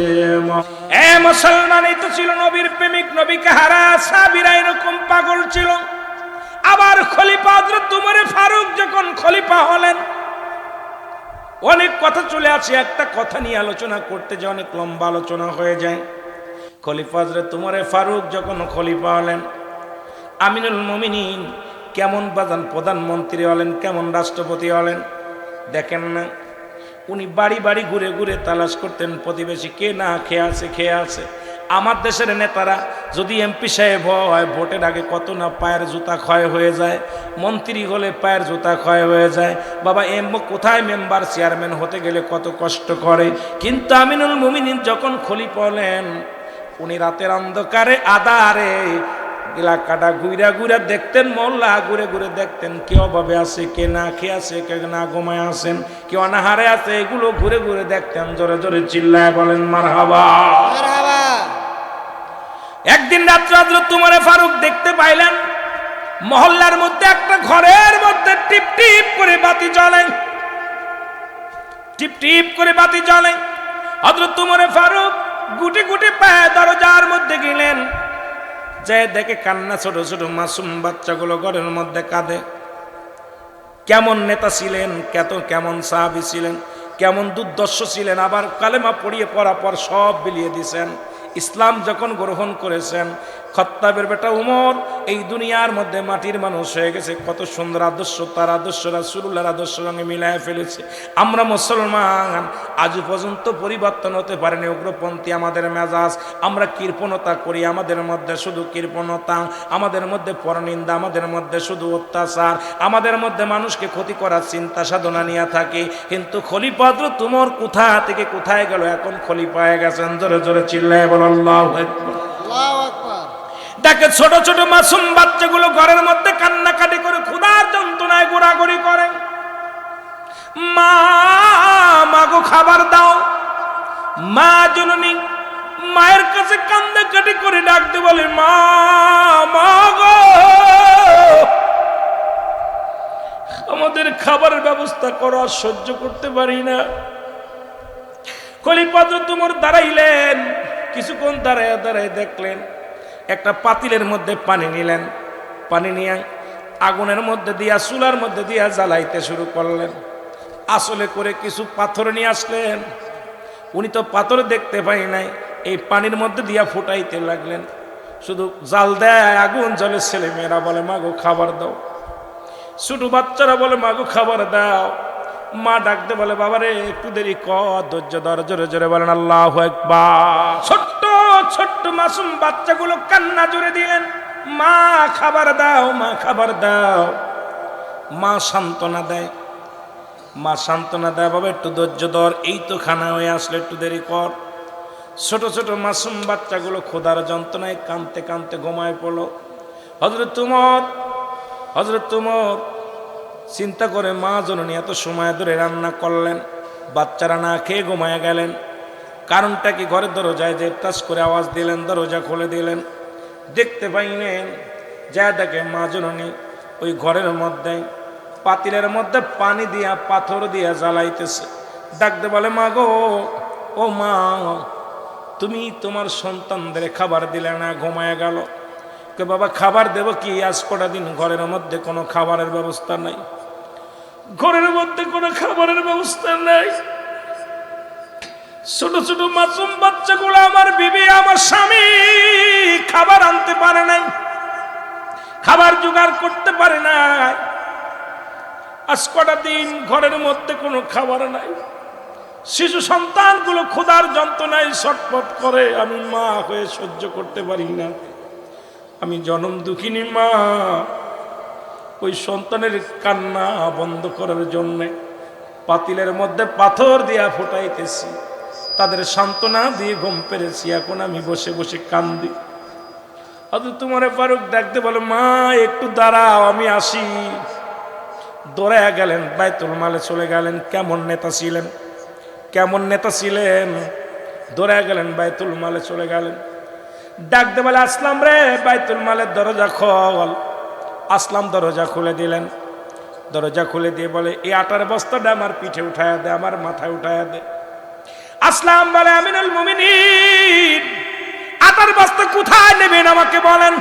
এ মুসলমান, এই তো ছিল নবীর প্রেমিক, নবীকে হারা সাহাবীরা এরকম পাগল ছিল। আবার খলিফা হযরত উমর ফারুক যখন খলিফা হলেন, অনেক কথা চলে আসে, একটা কথা নিয়ে আলোচনা করতে যে অনেক লম্বা আলোচনা হয়ে যায়। খলিফা হযরত উমর ফারুক যখন খলিফা হলেন, আমিনুল মুমিনিন কেমন বাজান প্রধানমন্ত্রী হলেন, কেমন রাষ্ট্রপতি হলেন দেখেন না। উনি বাড়ি বাড়ি ঘুরে ঘুরে তালাশ করতেন প্রতিবেশী কে না খেয়ে আছে। আমার দেশের নেতারা যদি এমপি সাহেব হয়, ভোটের আগে কত না পায়ের জুতা ক্ষয় হয়ে যায়, মন্ত্রী হলে পায়ের জুতা ক্ষয় হয়ে যায়। বাবা কোথায় মেম্বার চেয়ারম্যান হতে গেলে কত কষ্ট করে। কিন্তু আমিনুল মুমিনিন যখন খলিফা হলেন, উনি রাতের অন্ধকারে আধারে এলাকাটা ঘুরা ঘুরা দেখতেন, মহল্লা ঘুরে ঘুরে দেখতেন কে অভাবে আছে, কে না খেয়ে আছে, কে না ঘুমায় আছেন, কে অনাহারে আছে, এগুলো ঘুরে ঘুরে দেখতেন। জোরে জোরে চিল্লায় বলেন মারহাবা। একদিন রাত্রে হযরত উমর ফারুক দেখতে পাইলেন মহল্লার মধ্যে একটা ঘরের মধ্যে টিপ টিপ করে বাতি জ্বলে, টিপ টিপ করে বাতি জ্বলে। হযরত উমর ফারুক গুটি গুটি পায়ে দরজার মধ্যে গেলেন, যে দেখে কান্না, ছোট ছোট মাসুম বাচ্চাগুলো ঘরের মধ্যে কাঁদে। কেমন নেতা ছিলেন, কেমন সাহাবী ছিলেন, কেমন দুর্দর্শ ছিলেন। আবার কালেমা পড়িয়ে পড়া পর সব বিলিয়ে দিয়েছেন। ইসলাম যখন গ্রহণ করেছেন, খত্তাবের বেটা উমর এই দুনিয়ার মধ্যে মাটির মানুষ হয়ে গেছে। কত সুন্দর আদর্শ, তার আদর্শ রাসূলুল্লাহর আদর্শ সঙ্গে মিলায় ফেলেছে। আমরা মুসলমান আজ পর্যন্ত পরিবর্তন হতে পারেনি। উগ্রপন্থী আমাদের মেজাজ, আমরা কৃপণতা করি, আমাদের মধ্যে শুধু কৃপণতা, আমাদের মধ্যে পরনিন্দা, আমাদের মধ্যে শুধু অত্যাচার, আমাদের মধ্যে মানুষকে ক্ষতি করার চিন্তা সাধনা নিয়ে থাকি। কিন্তু খলিফা হযরত উমর কোথা থেকে কোথায় গেল, এখন খলিফা হয়ে গেছেন। জোরে জোরে চিল্লায় বল আল্লাহু আকবার। আল্লাহু আকবার। দেখে ছোট ছোট মাসুম বাচ্চাগুলো ঘরের মধ্যে কান্নাকাটি করে ক্ষুধার যন্ত্রণায় ঘোরাঘুরি করে। মা মাগো খাবার দাও। মা জননী মায়ের কাছে কান্নাকাটি করে ডাকতে বলে, মা মাগো আমাদের খাবারের ব্যবস্থা করো, সহ্য করতে পারি না। খলিফা হযরত উমর দাঁড়াইলেন, কিছুক্ষণ দাঁড়ায় দাঁড়ায় দেখলেন একটা পাতিলের মধ্যে পানি নিলেন, পানি নিয়ে আগুনের মধ্যে দিয়া, চুলার মধ্যে দিয়া জ্বালাইতে শুরু করলেন। আসলে করে কিছু পাথর নিয়ে আসলেন। উনি তো পাথর দেখতে পাই নাই, এই পানির মধ্যে দিয়া ফুটাইতে লাগলেন। শুধু জাল দেয়, আগুন জ্বলে। ছেলে মেয়েরা বলে মাগো খাবার দাও, ছোট বাচ্চারা বলে মাগো খাবার দাও। মা ডাকতে বলে বাবারে একটু দেরি কর, ধৈর্য ধর। জোরে জোরে বলেন আল্লাহু আকবার। ছোট্ট ছোট্ট মাসুম বাচ্চাগুলো কান্না জুড়ে দিলেন, মা খাবার দাও, মা খাবার দাও। মা সান্ত্বনা দেয়, মা সান্ত্বনা দেয়, বাবা একটু ধৈর্য ধর, এই তো খানা হয়ে আসলে, একটু দেরি কর। ছোট ছোট মাসুম বাচ্চাগুলো ক্ষুধার যন্ত্রণায় কাঁদতে কাঁদতে ঘুমায় পড়লো। হযরত উমর চিন্তা করে, মা জননী এত সময় ধরে রান্না করলেন, বাচ্চারা না খেয়ে ঘুমায় গেলেন, কারণটা কি? ঘরের দরজায় যে টাচ করে আওয়াজ দিলেন, দরজা খুলে দিলেন, দেখতে পাইলেন যা দেখে মা জননী ওই ঘরের মধ্যে পাতিলের মধ্যে পানি দিয়া, পাথর দিয়া জ্বালাইতেছে। ডাকতে বলে মা গো, ও মা তুমি তোমার সন্তানদের খাবার দিলে না, ঘুমায় গেল। কে বাবা খাবার দেব কি, আজ কটা দিন ঘরের মধ্যে কোনো খাবারের ব্যবস্থা নাই, ঘরের মধ্যে কোনো খাবারের ব্যবস্থা নাই। ছোট ছোট মাসুম বাচ্চাগুলো, আমার বিবি আমার স্বামী খাবার আনতে পারে নাই, খাবার জোগাড় করতে পারে নাই। আজ কটা দিন ঘরের মধ্যে কোনো খাবার নাই। শিশু সন্তানগুলো ক্ষুধার যন্ত্রণায় ছটফট করে, আমি মা হয়ে সহ্য করতে পারি না। আমি জনম দুঃখিনী মা, ওই সন্তানের কান্না বন্ধ করার জন্যে পাতিলের মধ্যে পাথর দিয়া ফুটাইতেছি, তাদের সান্ত্বনা দিয়ে ঘুম পেরেছি, এখন আমি বসে বসে কান্দি। হযরত উমর ফারুক ডাকতে বলে মা একটু দাঁড়াও, আমি আসি। দৌড়ায়া গেলেন, বাইতুল মালে চলে গেলেন। কেমন নেতা ছিলেন, কেমন নেতা ছিলেন। দৌড়ায়া গেলেন, বাইতুল মালে চলে গেলেন। ডাকতে বলে আসলাম রে, বাইতুল মালের দরজা খোল। আসলাম দরজা খুলে দিলেন। দরজা খুলে দিয়ে বলে, এই আটার বস্তাটা আমার পিঠে উঠায়া দে, আমার মাথায় উঠায়া দে। আসলাম বলে, আমিনুল মুমিনিন, আটার বস্তা কোথায় নেবেন আমাকে বলেন,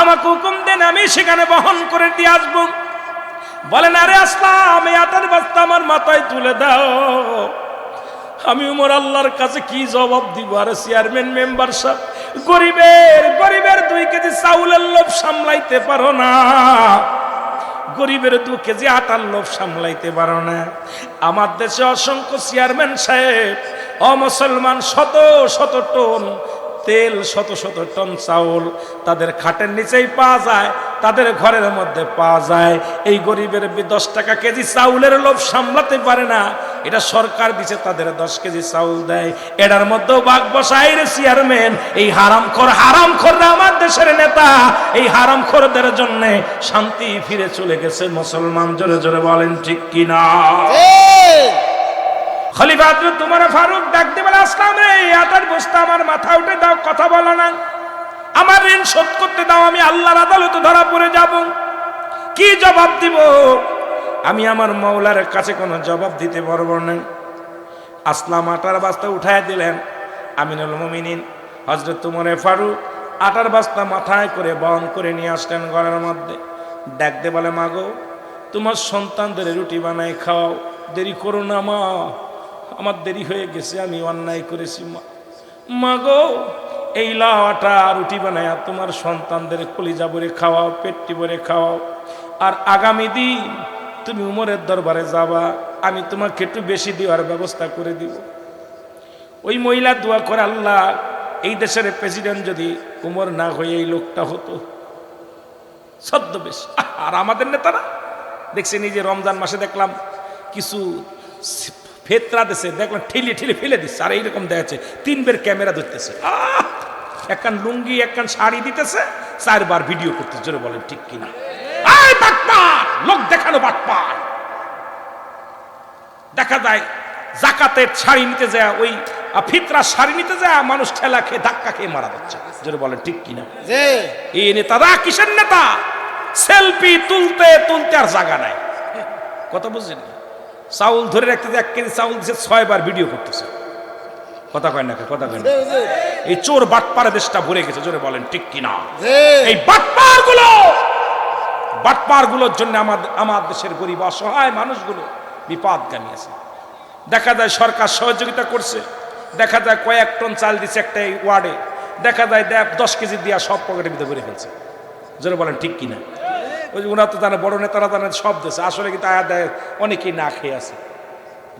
আমাকে হুকুম দেন, আমি সেখানে বহন করে দিয়ে আসবো। বলেন, আরে আসলাম, এই আটার বস্তা আমার মাথায় তুলে দাও, আমি উমর আল্লাহর কাছে কি জবাব দিব? আরে চেয়ারম্যান মেম্বার সাহেব, গরিবের 2 কেজি চাউলের লোভ সামলাইতে পারো না, গরিবের 2 কেজি আটার লোভ সামলাইতে পারো না। আমার দেশে অসংখ্য চেয়ারম্যান সাহেব, অমুসলমান, শত শত টন তেল, শত শত টন চাউল তাদের খাটের নিচেই পাওয়া যায়, তাদের ঘরের মধ্যে পাওয়া যায়। এই গরিবের 10 টাকা কেজি চাউলের লোভ সামলাতে পারে না, এটা সরকার দিছে, তাদের 10 কেজি চাউল দেয়, এটার মধ্যেও ভাগ বসায় রে চেয়ারম্যান। এই হারামখোররা আমার দেশের নেতা, এই হারামখোরদের জন্য শান্তি ফিরে চলে গেছে মুসলমান। জোরে জোরে বলেন ঠিক কিনা? খলিফা হযরত উমর ফারুক ডাক দিয়ে বলে, আসলাম রে, আটার বস্তা আমার মাথা উঠে দাও, কথা বলো না, আমার ঋণ শোধ করতে দাও, আমি আল্লাহর আদালতে ধরা পড়ে যাব। কি জবাব দিব? আমি আমার মাওলার কাছে কোনো জবাব দিতে পারবো না। আসলাম আটার বস্তা উঠায় দিলেন। আমিনুল মুমিনিন হযরত উমর ফারুক আটার বস্তা মাথায় করে বহন করে নিয়ে আসলেন ঘরের মধ্যে। ডাক দিয়ে বলে, মাগো, তোমার সন্তানদের রুটি বানাই খাও, দেরি করো না মা, আমার দেরি হয়ে গেছে, আমি অন্যায় করেছি মা গো, এই লাও আটা রুটি বানায়া তোমার সন্তানদের কলিজা ভরে খাওয়াও, পেটটি ভরে খাওয়াও, আর আগামী দিন তুমি উমরের দরবারে যাবা, আমি তোমাকে একটু বেশি দেওয়ার ব্যবস্থা করে দিব। ওই মহিলা দোয়া করে, আল্লাহ, এই দেশের প্রেসিডেন্ট যদি উমর না হয়ে এই লোকটা হতো, ছদ্মবেশ। আর আমাদের নেতারা দেখছি, নিজে রমজান মাসে দেখলাম কিছু ফেতরা দিছে, দেখলাম ঠেলে ফেলে দিচ্ছে, আর এইরকম দেখাচ্ছে 3 বের ক্যামেরা ধরতেছে, একখান লুঙ্গি একখান শাড়ি দিতেছে, 4 বার ভিডিও করতেছে। জোরে বলেন ঠিক কিনা? লোক দেখানো বাটপার। দেখা যায় জাকাতের শাড়ি নিতে যায়, ওই ফিতরা শাড়ি নিতে যায়, মানুষ ঠেলা খেয়ে ধাক্কা খেয়ে মারা যাচ্ছে। জোরে বলেন ঠিক কিনা? এই নেতারা কিসের নেতা? সেলফি তুলতে তুলতে আর জায়গা নাই। কথা বুঝছেন? চাউল ধরে রাখতে 1 কেজি চাউল দিচ্ছে, 6 বার ভিডিও করতেছে। কথা কয় না? কথা কয় না? এই চোর বাটপার দেশটা ভরে গেছে। জোরে বলেন ঠিক কিনা? এই বাটপার গুলোর জন্য আমার দেশের গরিব অসহায় মানুষগুলো বিপদগামী আছে। দেখা যায় সরকার সহযোগিতা করছে, দেখা যায় কয়েক টন চাল দিচ্ছে একটা ওয়ার্ডে, দেখা যায় 10 কেজি দিয়া সব পকেটের ভিতরে ভরে ফেলছে। জোরে বলেন ঠিক কিনা? ওই ওনারা তো জানে, বড় নেতারা জানে সব দেশে, আসলে কিন্তু আয়া দেয় অনেকেই না খেয়ে আছে।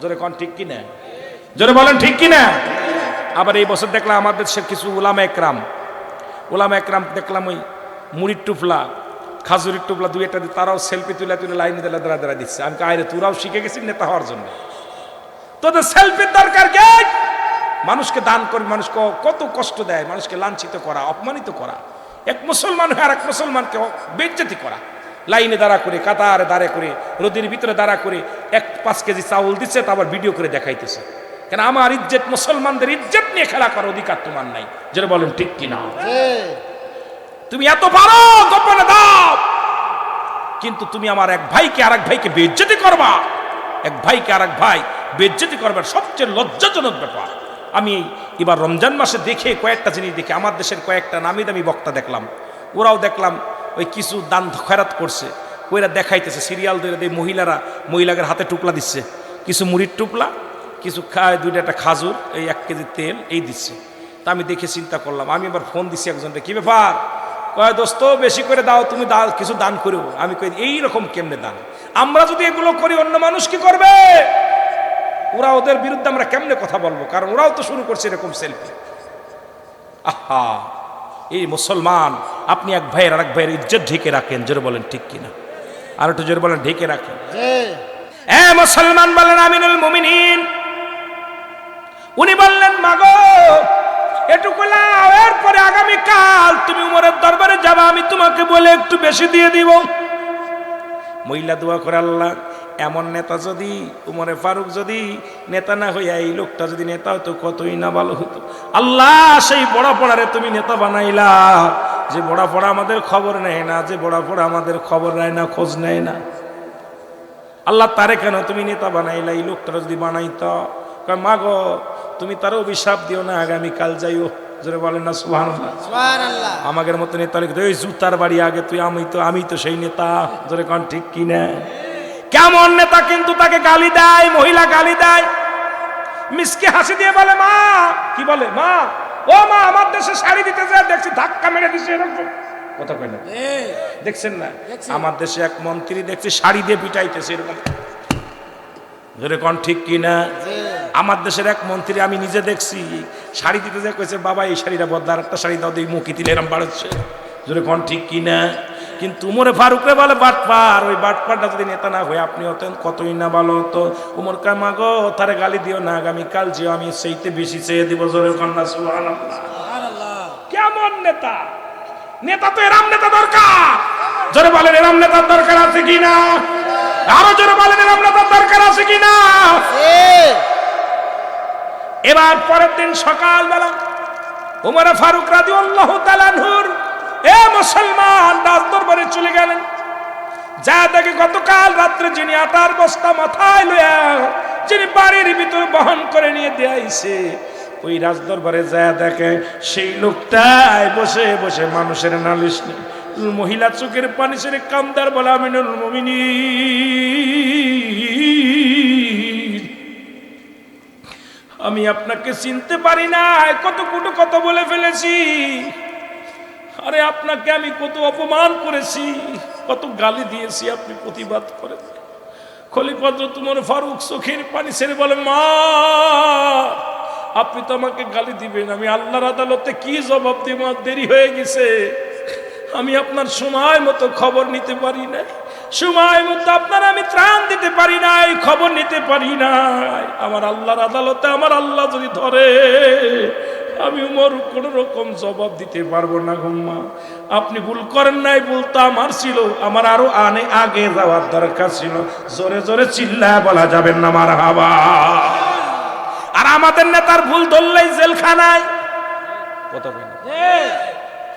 জোরে কন ঠিক কিনা? জোরে বলেন ঠিক কিনা? আবার এই বছর দেখলাম আমাদের দেশের কিছু ওলামা একরাম দেখলাম ওই মুড়ির টুপলা, খাজুরির টুপলা 2-1টা দিয়ে তারাও সেলফি তুলে লাইনে দাঁড়া দিচ্ছে। আমি আরে তোরাও শিখে গেছিস নেতা হওয়ার জন্য, তোদের সেলফির দরকার কে? মানুষকে দান করে মানুষকে কত কষ্ট দেয়, মানুষকে লাঞ্ছিত করা, অপমানিত করা, এক মুসলমান হয়ে আর এক মুসলমানকে বেইজ্জতি করা, লাইনে দাঁড়া করে, কাতারে দাঁড়া করে, রোদের ভিতরে দাঁড়া করে 5 কেজি চাউল দিচ্ছে, তারপর ভিডিও করে দেখাইতেছে। কেন? আমার ইজ্জত, মুসলমানদের ইজ্জত নিয়ে খেলা করার অধিকার তোমার নাই। যেটা বলেন ঠিক কিনা? তুমি এত পারো গোপনে দাও, কিন্তু তুমি আমার এক ভাইকে আরেক ভাইকে বেইজ্জতি করবা, এক ভাইকে আরেক ভাই বেইজ্জতি করবার সবচেয়ে লজ্জাজনক ব্যাপার। আমি এবার রমজান মাসে দেখে কয়েকটা জিনিস দেখে, আমার দেশের কয়েকটা নামি দামি বক্তা দেখলাম, ওরাও দেখলাম ওই কিছু দান খয়রাত করছে, ওইরা দেখাইতেছে সিরিয়াল ধরে দিয়ে মহিলাদের হাতে টুপলা দিচ্ছে, কিছু মুড়ির টুপলা, কিছু খায়, 2টা খাজুর, এই 1 কেজি তেল এই দিচ্ছে। তা আমি দেখে চিন্তা করলাম, আমি এবার ফোন দিচ্ছি একজনকে, কি ব্যাপার? কয়, দোস্ত বেশি করে দাও, তুমি কিছু দান করো। আমি কই, এইরকম কেমনে দান? আমরা যদি এগুলো করি অন্য মানুষ কি করবে? ওরা, ওদের বিরুদ্ধে আমরা কেমনে কথা বলবো? কারণ ওরাও তো শুরু করছে এরকম সেলফি। আহা, এই মুসলমান, আপনি এক ভাইয়ের আরেক ভাইয়ের ইজ্জত ঢেকে রাখেন। জোরে বলেন ঠিক কিনা? আর একটু জোরে বলেন, ঢেকে রাখেন। মুসলমান বলেন, আমিনুল মুমিনিন উনি বললেন, মাগো এটুকু লাও, এরপরে আগামীকাল তুমি উমরের দরবারে যাবা, আমি তোমাকে বলে একটু বেশি দিয়ে দিব। মহিলা দোয়া করে, আল্লাহ, এমন নেতা যদি, উমরে ফারুক যদি নেতা না হইয়া এই লোকটা যদি নেতা হতো, কতই না ভালো হতো। আল্লাহ, সেই বড় পড়ারে তুমি নেতা বানাইলা, যে বড়া পড়া আমাদের খবর নেয় না, যে বড়া পড়া আমাদের খবর নেয় না, খোঁজ নেয় না। আল্লাহ তারে কেন তুমি নেতা বানাইলা? এই লোকটারা যদি বানাইতো, মা গো তুমি তার অভিশাপ দিও না, আগামীকাল যাইও। জোরে বলেন না সুবহানাল্লাহ। আমাদের মতো নেতা লিখতে ওই জুতার বাড়ি আগে তুই, আমি তো সেই নেতা। জোরে কোন ঠিক কিনা? কেমন নেতা কিন্তু তাকে গালি দেয়, মহিলা গালি দেয়, মিসকে হাসি দিয়ে বলে মা, কি বলে মা, ও মা আমার দেশে শাড়ি দিতে যায় দেখছি ধাক্কা মেরে দিছে এরকম কথা কয় না, দেখছেন না? আমার দেশে এক মন্ত্রী দেখছি শাড়ি দিয়ে পিটাইতেছে এরকম। জোরে কোন ঠিক কিনা? আমার দেশের এক মন্ত্রী আমি নিজে দেখছি শাড়ি দিতে যায় কইছে বাবা এই শাড়িটা বদলা, আর একটা শাড়ি দাও, দিয়ে মুখি দিলে এরকম বাড়ছে। জোরে কোন ঠিক কিনা? কিন্তু উমরে ফারুকরে বলে বাটপার, ওই বাটপারটা যদি নেতা না হয়ে আপনি হতেন কতই না ভালো হতো। উমর কয় মা গো তারে গালি দিও না, আগামীকাল যেও, আমি সেইতে বেশি চেয়ে দিব। জোরে কন্যা সুবহানাল্লাহ। কেমন নেতা? নেতা তো এরম নেতা দরকার। জোরে বলেন এরম নেতার দরকার আছে কিনা? আরো জোরে বলেন এরম নেতার দরকার আছে কিনা? এবার পরের দিন সকালবেলা উমর ফারুক রাদিয়াল্লাহু তাআলা আনহুর এ মুসলমান রাজ দরবারে চলে গেলেন। যা দেখে গতকাল রাত্রে যিনি আটার বস্তা মাথায় লইয়া যিনি বাড়ির ভিতর বহন করে নিয়ে দিয়েছে, ওই রাজ দরবারে যা দেখে সেই লোকটাই বসে বসে মানুষের নালিশ নেই। মহিলা চোখের পানি ছেড়ে কান্দার বলে আমিনুল মুমিনিন, আমি আপনাকে চিনতে পারি না, কত কুটো কত বলে ফেলেছি। আরে আপনাকে আমি কত অপমান করেছি, কত গালি দিয়েছি, আপনি প্রতিবাদ করেন। খলিফা উমর ফারুক চোখের পানি ছেড়ে বলে মা আপনি তো আমাকে গালি দিবেন, আমি আল্লাহর আদালতে কি জবাব দিব? দেরি হয়ে গেছে, আমি আপনার সময় মতো খবর নিতে পারি না, সময় মতো আপনার আমি ত্রাণ দিতে পারি নাই, খবর নিতে পারি নাই। আমার আল্লাহর আদালতে আমার আল্লাহ যদি ধরে আমি উমর কোন রকম জবাব দিতে পারবো না। গম্মা আপনি ভুল করেন নাই, ভুলটা আমার ছিল, আমার আরো আগে যাওয়ার দরকার ছিল। জোরে জোরে চিল্লায় বলা যাবেন না মারহাবা। আর আমাদের নেতার ভুল ধরলেই জেলখানায়।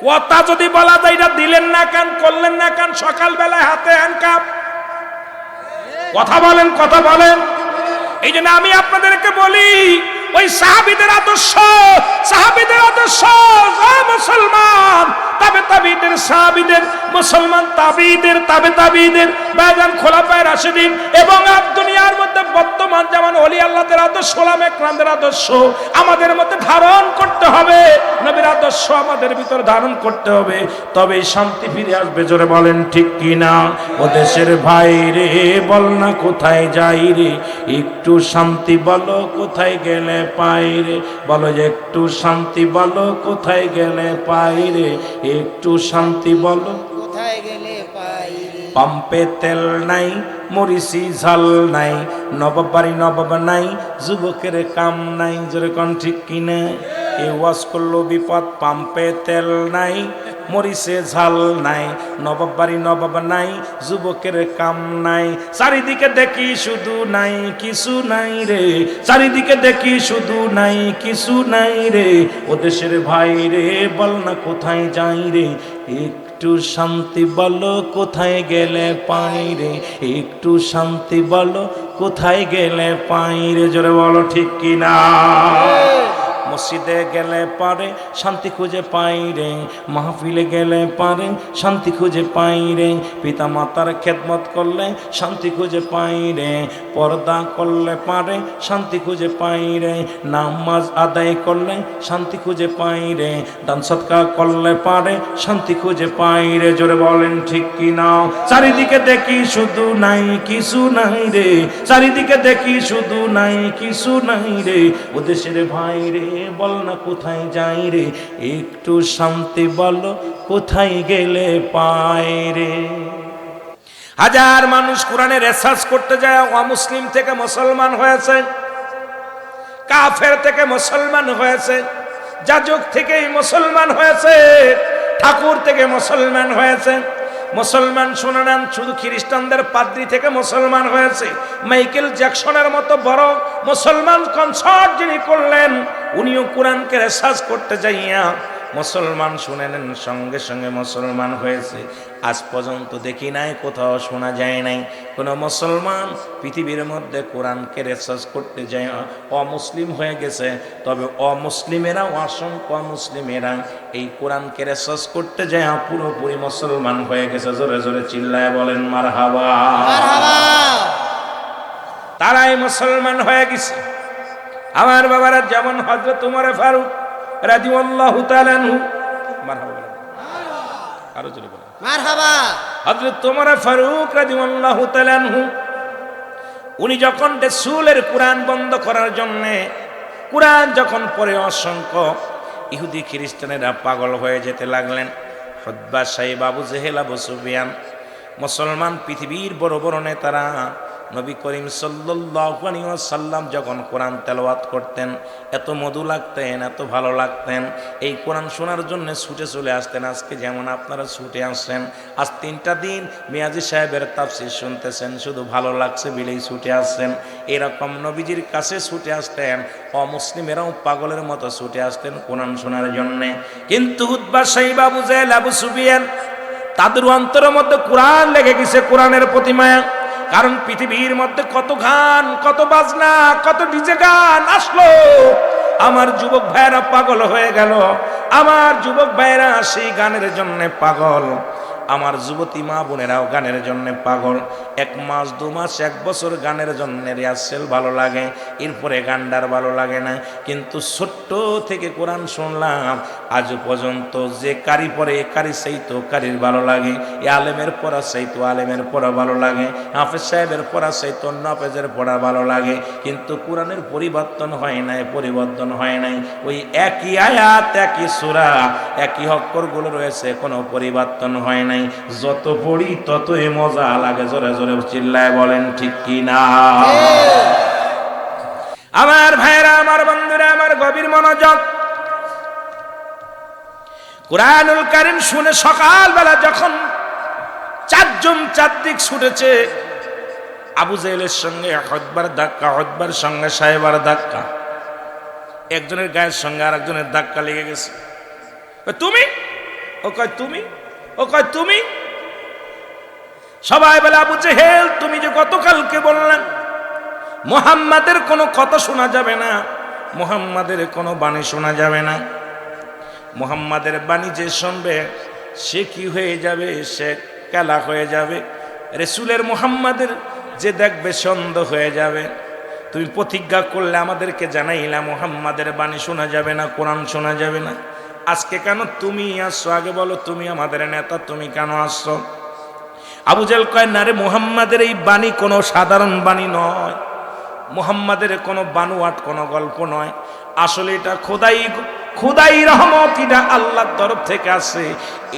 কথা যদি বলা যায় এটা দিলেন না কেন, করলেন না কেন, সকালবেলায় হাতে হ্যান্ডকাপ। কথা বলেন, কথা বলেন। এই জন্য আমি আপনাদেরকে বলি ওই সাহাবীদের আদর্শ, সাহাবীদের আদর্শ, মুসলমান তাবে তাবিদের, সাহাবীদের, মুসলমান তাবিদের, তাবে তাবিদের, বায়ান খোলাফায়ে রাশিদিন এবং দুনিয়ার মধ্যে বর্তমান যেমন ওলি আল্লাহদের আদর্শ, ওলামায়ে কেরামদের আদর্শ আমাদের মধ্যে ধারণ করতে হবে, নবীর আদর্শ আমাদের ভিতর ধারণ করতে হবে, তবেই শান্তি ফিরে আসবে। জোরে বলেন ঠিক কিনা? ও দেশের ভাই রে বল না কোথায় যাই রে, একটু শান্তি বলো কোথায় গেলে পাই রে, বলো যে একটু শান্তি বলো কোথায় গেলে পাই রে, একটু শান্তি বলো কোথায় গেলে পাই রে। পাম্পে তেল নাই, মরিচি ঝাল নাই, নবাব বাড়ি নবাব নাই, যুবকের কাম নাই। জোরে কোন ঠিক কিনা? এ ওয়াজ করলো বিপদ। পাম্পে তেল নাই, মরিচে ঝাল নাই, নবাব বাড়ি নবাব নাই, যুবকের কাম নাই। চারিদিকে দেখি শুধু নাই কিছু নাই রে, চারিদিকে দেখি শুধু নাই কিছু নাই রে, ও দেশের ভাই রে বল না কোথায় যাই রে, একটু শান্তি বলো কোথায় গেলে পাই রে, একটু শান্তি বলো কোথায় গেলে পাই রে। জোরে বলো ঠিক কিনা? মসজিদে গেলে পারে শান্তি খুঁজে পাই রে, মাহফিলে গেলে পারে শান্তি খুঁজে পাই রে, পিতা মাতার খেদমত করলে শান্তি খুঁজে পাই রে, পর্দা করলে পারে শান্তি খুঁজে পাই রে, নামাজ আদায় করলে শান্তি খুঁজে পাই রে, দান সদকা করলে পারে শান্তি খুঁজে পাই রে। জোরে বলেন ঠিক কিনা? চারিদিকে দেখি শুধু নাই কিছু নাই রে, চারিদিকে দেখি শুধু নাই কিছু নাই রে, ও দেশের ভাই রে বল না কোথায় যাই রে, একটু শান্তি বলো কোথায় গেলে পাই রে। হাজার মানুষ কোরআনে রিসার্চ করতে যায়, অমুসলিম থেকে মুসলমান হয়েছে, কাফের থেকে মুসলমান হয়েছে, যাজক থেকে মুসলমান হয়েছে, ঠাকুর থেকে মুসলমান হয়েছে। মুসলমান শুনে নেন, শুধু খ্রিস্টানদের পাদ্রী থেকে মুসলমান হয়েছে। মাইকেল জ্যাকসনের মতো বড় মুসলমান কনসার্ট যিনি করলেন, উনিও কোরআনকে রিসার্চ করতে যাইয়া মুসলমান শুনে নেন, সঙ্গে সঙ্গে মুসলমান হয়েছে। আজ পর্যন্ত দেখি নাই, কোথাও শোনা যায় নাই কোনো মুসলমান পৃথিবীর মধ্যে কোরআনকে রিসার্চ করতে যায় অমুসলিম হয়ে গেছে। তবে অমুসলিমেরা, অসংখ্য অমুসলিমেরা এই কোরআনকে রিসার্চ করতে যায় পুরোপুরি মুসলমান হয়ে গেছে। জোরে জোরে চিল্লায় বলেন মারহাবা। তারাই মুসলমান হয়ে গেছে। আমার বাবারা যেমন হযরত ওমর ফারুক রাদিয়াল্লাহু তাআলা আনহু, মারহাবা বলেন, আরো জোরে বলেন মারহাবা। হযরত ওমর ফারুক রাদিয়াল্লাহু তাআলা আনহু, উনি যখন রাসূলের কোরআন বন্ধ করার জন্য কোরআন যখন পড়ে অসংখ্য ইহুদি খ্রিস্টানেরা পাগল হয়ে যেতে লাগলেন। উতবা, সাইবা, আবু জেহেল, আবু সুফিয়ান, মুসলমান পৃথিবীর বড় বড় নেতারা নবী করিম সাল্লাল্লাহু আলাইহি ওয়াসাল্লাম যখন কোরআন তেলাওয়াত করতেন এত মধু লাগতেন, এত ভালো লাগতেন, এই কোরআন শোনার জন্য ছুটে চলে আসতেন। আজকে যেমন আপনারা ছুটে আসছেন, আজ 3টা দিন মিয়াজি সাহেবের তাফসীর শুনতেছেন, শুধু ভালো লাগছে বিলেই ছুটে আসছেন। এরকম নবীজির কাছে ছুটে আসতেন অমুসলিমেরাও পাগলের মতো ছুটে আসতেন কোরআন শোনার জন্য। কিন্তু উতবা, সাইবা, আবু জেহেল, আবু সুফিয়ান, তাদের অন্তরের মধ্যে কোরআন লেগে গেছে, কোরআনের প্রতি মায়া। কারণ পৃথিবীর মধ্যে কত গান, কত বাজনা, কত ডিজে গান আসলো, আমার যুবক ভাইরা পাগল হয়ে গেল। আমার যুবক ভাইরা সেই গানের জন্য পাগল, আমার যুবতী মা বোনেরাও গানের জন্য পাগল। 1 মাস 2 মাস 1 বছর গানের জন্য রিহার্সেল ভালো লাগে, এরপরে গানটার ভালো লাগে না। কিন্তু ছোট্ট থেকে কোরআন শুনলাম, আজ পর্যন্ত যে কারি পড়ে কারি চাইতো কারির ভালো লাগে, এ আলেমের পড়া চাইতো আলেমের পড়া ভালো লাগে, হাফেজ সাহেবের পড়া চাইতো হাফেজের পড়া ভালো লাগে। কিন্তু কোরআনের পরিবর্তন হয় নাই, পরিবর্তন হয় নাই। ওই একই আয়াত, একই সূরা, একই অক্ষরগুলো রয়েছে, কোনো পরিবর্তন হয় নাই। যত পড়ি ততই মজা লাগে। জোরে জোরে চিল্লায় বলেন ঠিক কি না? আমার ভাইরা, আমার বন্ধুরা, আমার গভীর মনোযোগ। কুরআনুল কারীম শুনে সকালবেলা যখন 4 জন 4 দিক ছুটেছে, আবু জেহেলের সঙ্গে উতবার ধাক্কা, উতবার সঙ্গে সাইবার ধাক্কা, একজনের গায়ের সঙ্গে আরেকজনের ধাক্কা লেগে গেছে। তুমি, ও কয় তুমি, ও কয় তুমি। সবাই বলে আবু জেহেল, তুমি যে গতকালকে বললেন মুহাম্মাদের কোনো কথা শোনা যাবে না, মুহাম্মাদের কোনো বাণী শোনা যাবে না, মুহাম্মাদের বাণী যে শুনবে সে কি হয়ে যাবে, সে কালা হয়ে যাবে, রাসূলের মুহাম্মাদের যে দেখবে সন্দেহ হয়ে যাবে। তুমি প্রতিজ্ঞা করলে আমাদেরকে জানাইলা মুহাম্মাদের বাণী শোনা যাবে না, কোরআন শোনা যাবে না। আজকে কেন তুমি আসছো? আগে বলো, তুমি আমাদের নেতা, তুমি কেন আসছো? আবু জেহেল কয়, না রে, মুহাম্মাদের এই বাণী কোনো সাধারণ বাণী নয়, মুহাম্মাদের কোনো বানোয়াট কোনো গল্প নয়, আসলে এটা খোদাই রহমত, এটা আল্লাহর তরফ থেকে আসে।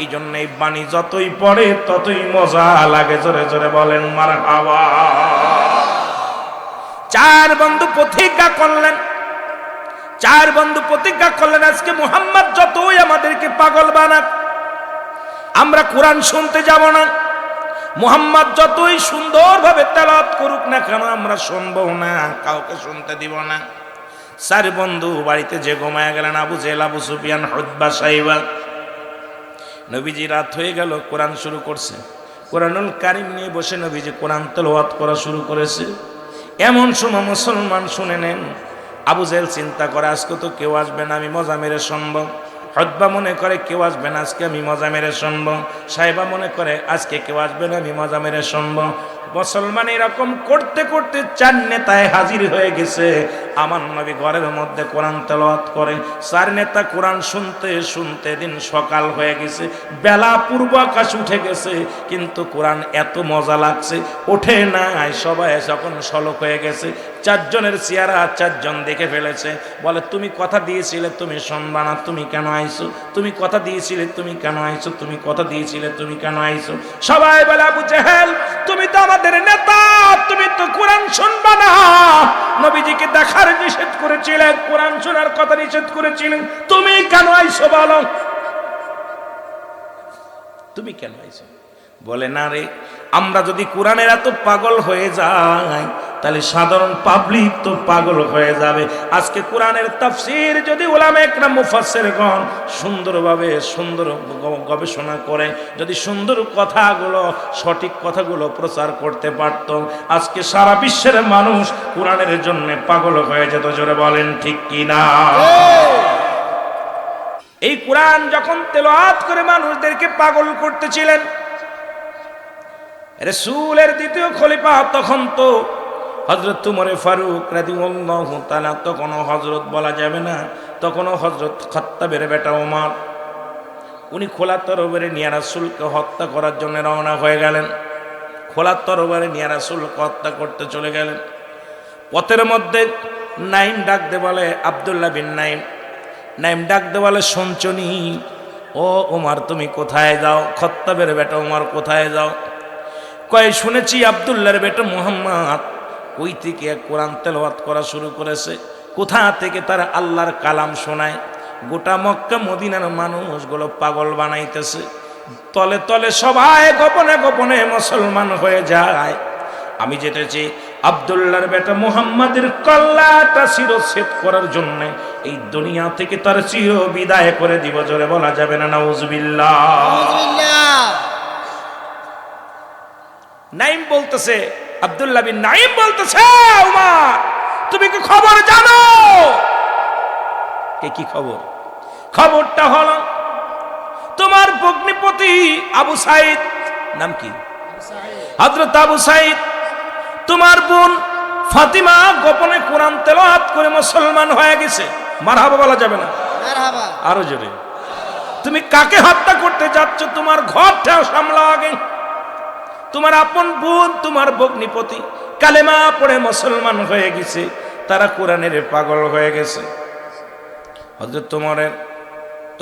এই জন্য এই বাণী যতই পড়ে ততই মজা লাগে। জোরে জোরে বলেন মারহাবা। 4 বন্ধু প্রতিজ্ঞা করলেন, 4 বন্ধু প্রতিজ্ঞা করলেন, আজকে মুহাম্মদ যতই আমাদেরকে পাগল বানাক আমরা কোরআন শুনতে যাব না, মুহাম্মদ যতই সুন্দরভাবে তেলাওয়াত করুক না কেন আমরা শুনবো না, কাউকে শুনতে দিব না। 4 বন্ধু বাড়িতে যে ঘুমায় গেলেন, আবু জেহেল, আবু সুফিয়ান, উতবা, সাইবা। নবীজি রাত হয়ে গেল, কোরআন শুরু করছে, কোরআনুল কারীম নিয়ে বসে নবীজি কোরআন তেলাওয়াত করা শুরু করেছে। এমন সময় মুসলমান শুনে নেন, আবু জেহেল চিন্তা করে আজকে তো কেউ আসবে না, আমি মজা মেরে শুনবো। উতবা মনে করে কেউ আসবে না, আজকে আমি মজা মেরে শুনবো। সাইবা মনে করে আজকে কেউ আসবে না, আমি মজা মেরে শুনবো। মুসলমান এরকম করতে করতে 4 নেতায় হাজির হয়ে গেছে। আমার নবী ঘরের মধ্যে কোরআন তেলাওয়াত করে, 4 নেতা কোরআন শুনতে শুনতে দিন সকাল হয়ে গেছে, বেলা পূর্ব আকাশ উঠে গেছে, কিন্তু কোরআন এত মজা লাগছে ওঠে নাই। সবাই যখন শলক হয়ে গেছে, 4 জনের চেহারা 4 জন দেখে ফেলেছে। বলে, তুমি কথা দিয়েছিলে তুমি শুনবা না, তুমি কেন আইছো? তুমি কথা দিয়েছিলে, তুমি কেন আইছো? তুমি কথা দিয়েছিলে, তুমি কেন আইছো? সবাই বলে, আবু জেহেল, তুমি তো আমাদের নেতা, তুমি তো কোরআন শুনবা না, নবীজিকে দেখার নিষেধ করেছিলেন, কোরআন শোনার কথা নিষেধ করেছিলেন, তুমি কেন আইছো বলো, তুমি কেন আইছো? বলে, না রে, আমরা যদি কোরআনের এত পাগল হয়ে যাই তাহলে সাধারণ পাবলিক তো পাগল হয়ে যাবে। আজকে কোরআনের তাফসীর যদি উলামা একরাম মুফাসসিরগণ সুন্দরভাবে সুন্দর গবেষণা করে যদি সুন্দর কথাগুলো সঠিক কথাগুলো প্রচার করতে পারত, আজকে সারা বিশ্বের মানুষ কোরআনের জন্য পাগল হয়ে যেত। জোরে বলেন ঠিক কিনা? এই কোরআন যখন তেলাওয়াত করে মানুষদেরকে পাগল করতেছিলেন, রাসূলের দ্বিতীয় খলিফা তখন তো হযরত উমর ফারুক রাদিয়াল্লাহু তাআলা, তখনও হযরত বলা যাবে না, তখনও হযরত খাত্তাবের বেটা ওমর, উনি খোলা তরবারি নিয়ে রাসূলকে হত্যা করার জন্য রওনা হয়ে গেলেন। খোলা তরবারি নিয়ে রাসূলকে হত্যা করতে চলে গেলেন। পথের মধ্যে নাইম ডাকতে বলে, আব্দুল্লাহ বিন নাইম, নাইম ডাকতে বলে, শুনছনি ও ওমর তুমি কোথায় যাও? খাত্তাবের বেটা ওমর কোথায় যাও? কয় শুনেছি আব্দুল্লাহর বেটা মুহাম্মদ ওই থেকে কোরআন তেলাওয়াত করা শুরু করেছে। কোথা থেকে তারা আল্লাহর কালাম শোনায়, গোটা মক্কা মদিনার মানুষগুলো পাগল বানাইতেছে। তলে তলে সবাই গোপনে গোপনে মুসলমান হয়ে যায়। আমি যেতেছি আব্দুল্লাহর বেটা মুহাম্মাদের কল্লাটা শিরচ্ছেদ করার জন্য এই দুনিয়া থেকে তার চির বিদায় করে দিব। জোরে বলা যাবে না নাউজুবিল্লাহ? নাইম বলতেছে, আব্দুল্লাহ বিন নাইম বলতেছে, উমর তুমি কি খবর জানো? কি খবর? খবরটা হলো তোমার ভগ্নিপতি আবু সাইদ, নাম কি? হযরত আবু সাইদ, তোমার বোন ফাতিমা গোপনে কোরআন তেলাওয়াত করে মুসলমান হয়ে গেছে। মারহাবা বলা যাবে না? মারহাবা আরো জোরে। তুমি কাকে হত্যা করতে যাচ্ছ? তোমার ঘরটা সামলাও আগে। তোমার আপন বোন, তোমার ভগ্নিপতি কালেমা পড়ে মুসলমান হয়ে গেছে, তারা কোরআনের পাগল হয়ে গেছে। হযরত ওমরের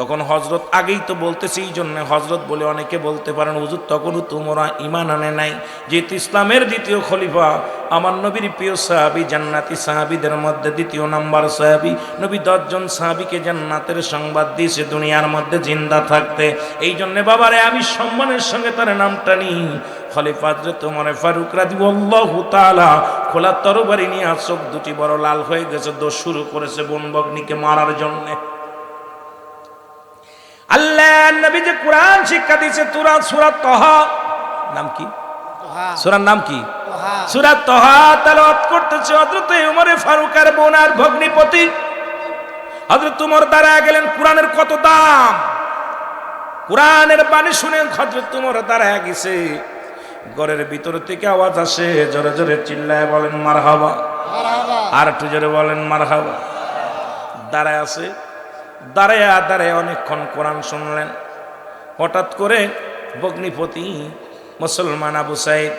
তখন হযরত আগেই তো বলতেছি, এই জন্য হযরত বলে অনেকে বলতে পারেন হুজুর তখনও তোমরা ঈমান আনে নাই, যেহেতু ইসলামের দ্বিতীয় খলিফা আমার নবীর প্রিয় সাহাবী, জান্নাতি সাহাবীদের মধ্যে দ্বিতীয় নাম্বার সাহাবী, নবী 10 জন সাহাবীকে জান্নাতের সংবাদ দিয়েছে দুনিয়ার মধ্যে জিন্দা থাকতে। এই জন্য বাবারে আমি সম্মানের সঙ্গে তার নামটা নিই। খলিফা হযরত ওমর ফারুক রাদিয়াল্লাহু তাআলা খোলা তরবারি নিয়ে চোখ দুটি বড় লাল হয়ে গেছে, দোষ শুরু করেছে বোন ভগ্নিকে মারার জন্য। আল্লাহ নবী যে কোরআন শিক্ষা দিয়েছে, সূরা তাহা, নাম কি? সূরার নাম কি? সূরা তাহা তেলাওয়াত করতেছে হযরত ওমর ফারুকের বোন আর ভগ্নিপতি। হযরত ওমর দাঁড়ায় গেলেন। কোরআনের কত দাম! কোরআনের বাণী শুনে হযরত ওমর দাঁড়ায় গেছে। ঘরের ভিতর থেকে আওয়াজ আসে, জোরে জোরে চিল্লায় বলেন মারহাবা, আর একটু জোরে বলেন মারহাবা। দাঁড়ায় আছে, দাঁড়ায় অনেকক্ষণ কোরআন শুনলেন। হঠাৎ করে ভগ্নিপতি মুসলমান আবু সাইদ,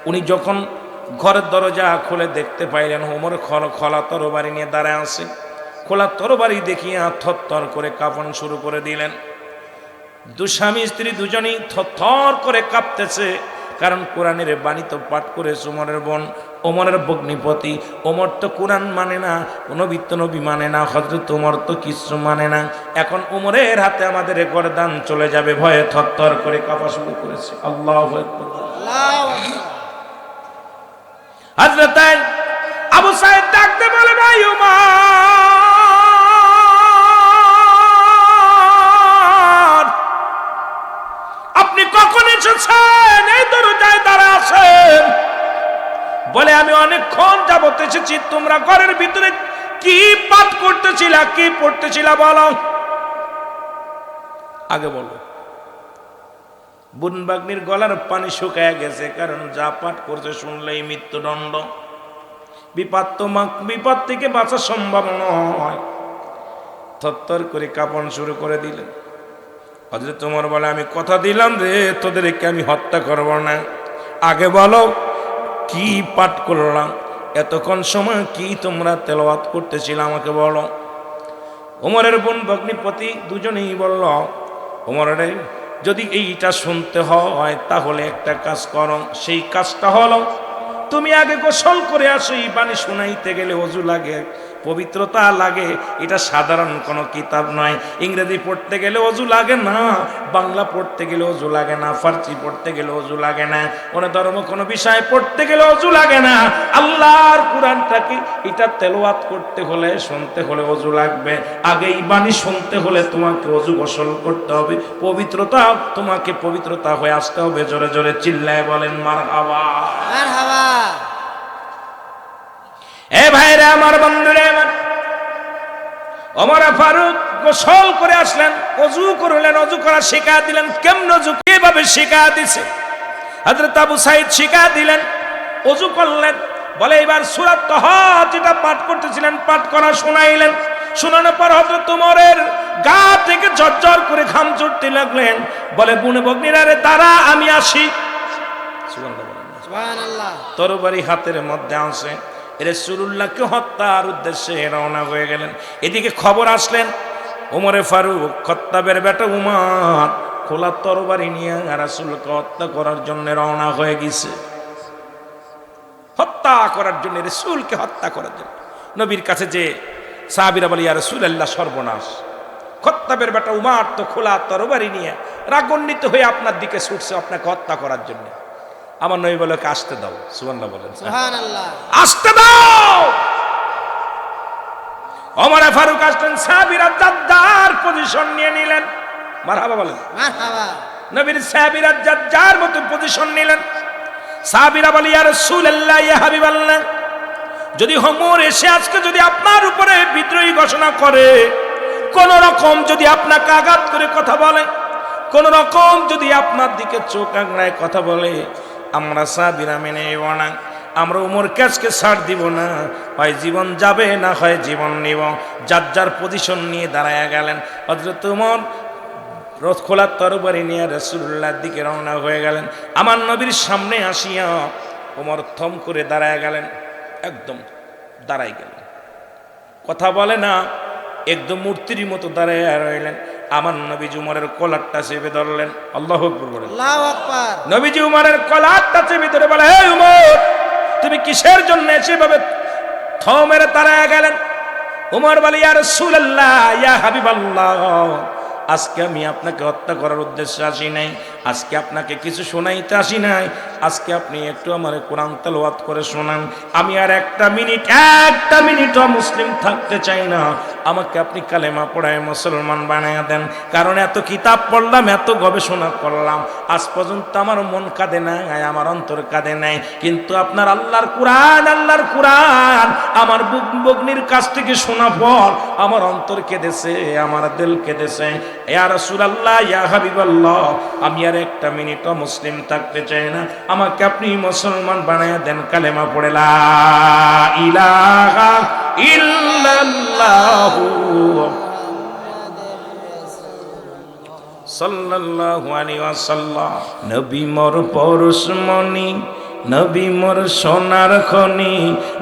উনি যখন ঘরের দরজা খুলে দেখতে পাইলেন ওমর খোলা তরবারি নিয়ে দাঁড়ায় আছে। খোলা তরবারি দেখিয়া থরথর করে কাঁপন শুরু করে দিলেন। স্বামী স্ত্রী দুজনেই থরথর করে কাঁপতেছে, কারণ কোরআনের বাণী তো পাঠ করেছে ওমরের বোন, ওমরের ভগ্নিপতি। ওমর তো কোরআন মানে না, নবী মানে না, হযরত ওমর তো কিছু মানে না। এখন ওমরের হাতে আমাদের গর্দান চলে যাবে, ভয়ে থরথর করে কাঁপা শুরু করেছে। আল্লাহু আকবার, আল্লাহু আকবার। হযরত আবু সাইদ ডাকতে বলে, ভাই ওমর আপনি কখন এসেছেন? এই দরজায় দাঁড়া আছেন। বলে আমি অনেকক্ষণ যাবত এসেছি। তোমরা ঘরের ভিতরে কি পাঠ করতেছিলা, কি পড়তেছিলা বলো, আগে বলো। বোন ভাগ্নির গলার পানি শুকায় গেছে, কারণ যা পাঠ করছে শুনলেই মৃত্যুদণ্ড। বিপদ থেকে বাঁচা সম্ভব নয়। থরথর করে কাঁপন শুরু করে দিলেন। হযরত ওমর বলে, আমি কথা দিলাম রে তোদেরকে আমি হত্যা করব না, আগে বলো কি পাঠ করলাম, এতক্ষণ সময় কি তোমরা তেলাওয়াত করতেছিল আমাকে বলো। ওমরের বোন ভগ্নিপতি দুজনেই বলল, ওমরের যদি এইটা শুনতে হয় তাহলে একটা কাজ করো। সেই কাজটা হলো তুমি আগে গোসল করে আসো। এই বাণী শোনাইতে গেলে ওযু লাগে, পবিত্রতা লাগে। এটা সাধারণ কোনো কিতাব নয়। ইংরেজি পড়তে গেলে ওযু লাগে না, বাংলা পড়তে গেলে ওযু লাগে না, ফার্সি পড়তে গেলে ওযু লাগে না, কোনো ধর্ম কোনো বিষয় পড়তে গেলে ওযু লাগে না। আল্লাহর কোরআনটাকে এটা তেলাওয়াত করতে হলে, শুনতে হলে ওযু লাগবে। আগে এই বাণী শুনতে হলে তোমাকে ওযু গোসল করতে হবে, পবিত্রতা, তোমাকে পবিত্রতা হয়ে আসতে হবে। জোরে জোরে চিল্লায় বলেন মারহাবা, মারহাবা। এ ভাইরা আমার, বন্ধুরা আমার, ওমর ফারুক গোসল করে আসলেন, ওযু করলেন, ওযু করা শিখা দিলেন। কেমন ওযু, কিভাবে শিখা দিছে হযরত আবু সাঈদ শিখা দিলেন। ওযু করলেন, বলে এবার সূরা তাহা যেটা পাঠ করতেছিলেন পাঠ করা শোনাইলেন। শোনানোর পর হযরত ওমরের গা থেকে ঝরঝর করে ঘাম ঝরতে লাগলেন। বলে বুনে বগ্নিরা রে দাঁড়া, আমি আসি। সুবহানাল্লাহ। তরবারি হাতের মধ্যে আছে, রাসূলুল্লাহকে হত্যার উদ্দেশ্যে রওনা হয়ে গেলেন। এদিকে খবর আসলেন ওমরে ফারুক খত্তাবের বেটা উমর খোলা তরবারি নিয়ে রাসূলকে হত্যা করার জন্য রওনা হয়ে গেছে। হত্যা করার জন্য, রাসূলকে হত্যা করার জন্য। নবীর কাছে যে সাহাবীরা বলে, ইয়া রাসূলুল্লাহ, সর্বনাশ, খত্তাবের বেটা উমর তো খোলা তরবারি নিয়ে রাগান্বিত হয়ে আপনার দিকে ছুটছে আপনাকে হত্যা করার জন্য। আমার নবী বলে, আসতে দাও। সুবহানাল্লাহ বলেন, সুবহানাল্লাহ। আসতে দাও। ওমর ফারুক আসলেন, সাহাবীরা জাদ্দার পজিশন নিয়ে নিলেন। মারহাবা বলেন, মারহাবা। নবীর সাহাবীরা জাদ্দার মতো পজিশন নিলেন। সাহাবীরা বলে, ইয়া রাসূলুল্লাহ, ইয়া হাবিবাল্লাহ, যদি ওমর এসে আজকে যদি আপনার উপরে বিদ্রোহী ঘোষণা করে, কোন রকম যদি আপনাকে আঘাত করে কথা বলে, কোন রকম যদি আপনার দিকে চোখ আঙড়ায় কথা বলে, আমরা সাহাবীরা মেনে নেব না। আমরা ওমরকে আজকে ছাড় দিব না, হয় জীবন যাবে না হয় জীবন নিব। যার যার পজিশন নিয়ে দাঁড়ায়া গেলেন। হযরত ওমর রথ খোলা তরবারি নিয়ে রাসূলুল্লাহর দিকে রওনা হয়ে গেলেন। আমার নবীর সামনে আসিয়া ওমর থম করে দাঁড়ায়া গেলেন, একদম দাঁড়াই গেলেন, কথা বলে না, একদম মূর্তির মতো দাঁড়াইয়া রইলেন। আমার নবীজি উমরের কলারটা চেপে ধরলেন। আল্লাহু আকবার বলেন। আল্লাহু আকবার। নবীজি উমরের কলারটা চেপে ধরে বলে, হে উমর, তুমি কিসের জন্য সেভাবে থম মেরে দাঁড়ায়া গেলেন? উমর বলে, ইয়া রাসূলুল্লাহ, ইয়া হাবিবাল্লাহ, আজকে আমি আপনাকে হত্যা করার উদ্দেশ্যে আসি নাই, আজকে আপনাকে কিছু শোনাইতে আসি নাই, আজকে আপনি একটু আমার কোরআন তেলাওয়াত করে শোনান। আমি আর একটা মিনিটও মুসলিম থাকতে চাই না। আমাকে আপনি কালেমা পড়ায় মুসলমান বানায়া দেন। কারণ এত কিতাব পড়লাম, এত গবেষণা করলাম, আজ পর্যন্ত আমার মন কাঁদে নাই, আমার অন্তর কাঁদে নাই। কিন্তু আপনার আল্লাহর কোরআন আমার বগ্নির কাছ থেকে শোনা পর আমার অন্তর কেঁদেছে, আমার দিল কেঁদেছে। ইয়া রাসূলুল্লাহ, ইয়া হাবিবাল্লাহ, আমি আর একটা মিনিটও মুসলিম থাকতে চাই না, আমাকে আপনি মুসলমান বানায়া দেন। কালেমা পড়ে লা ইলাহা ইল্লাল্লাহু সাল্লাল্লাহু আলাইহি ওয়াসাল্লাম। নবী মোর পরশমণি, নবী মোর সোনার খনি,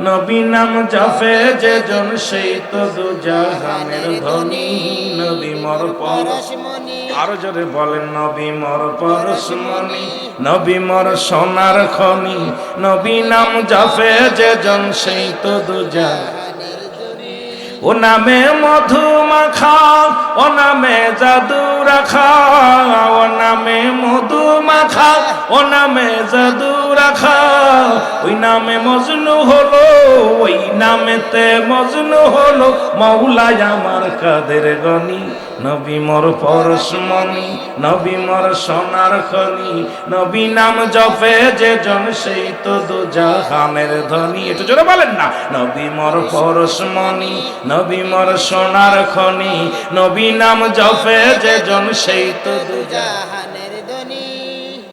নবী নাম জপে যে জন সেই তো দুজাহানের ধনী। নবী মোর পরশমণি, আরো জোরে বলেন, নবী মোর পরশমণি, নবী মোর সোনার খনি, নবী নাম জপে যে জন সেই তো দুজাহানের ধনী। ও নামে মধু মাখা, ও নামে জাদু রাখা, ও নামে মধু মাখা, ও নামে জাদু রাখা। ওই নামে মজনু হলো, ওই নামেতে মজনু হলো মাওলাই আমার কাদের গনি। নবী মোর পরশমণি, নবী মোর সোনার খনি, নবী নাম জপে যে জন সেই তো দুজাহানের ধনী। একটু জোরে বলেন না, নবী মোর পরশমণি, নবী মোর সোনার খনি, নবী নাম জপে যে জন সেই তো দুজাহানের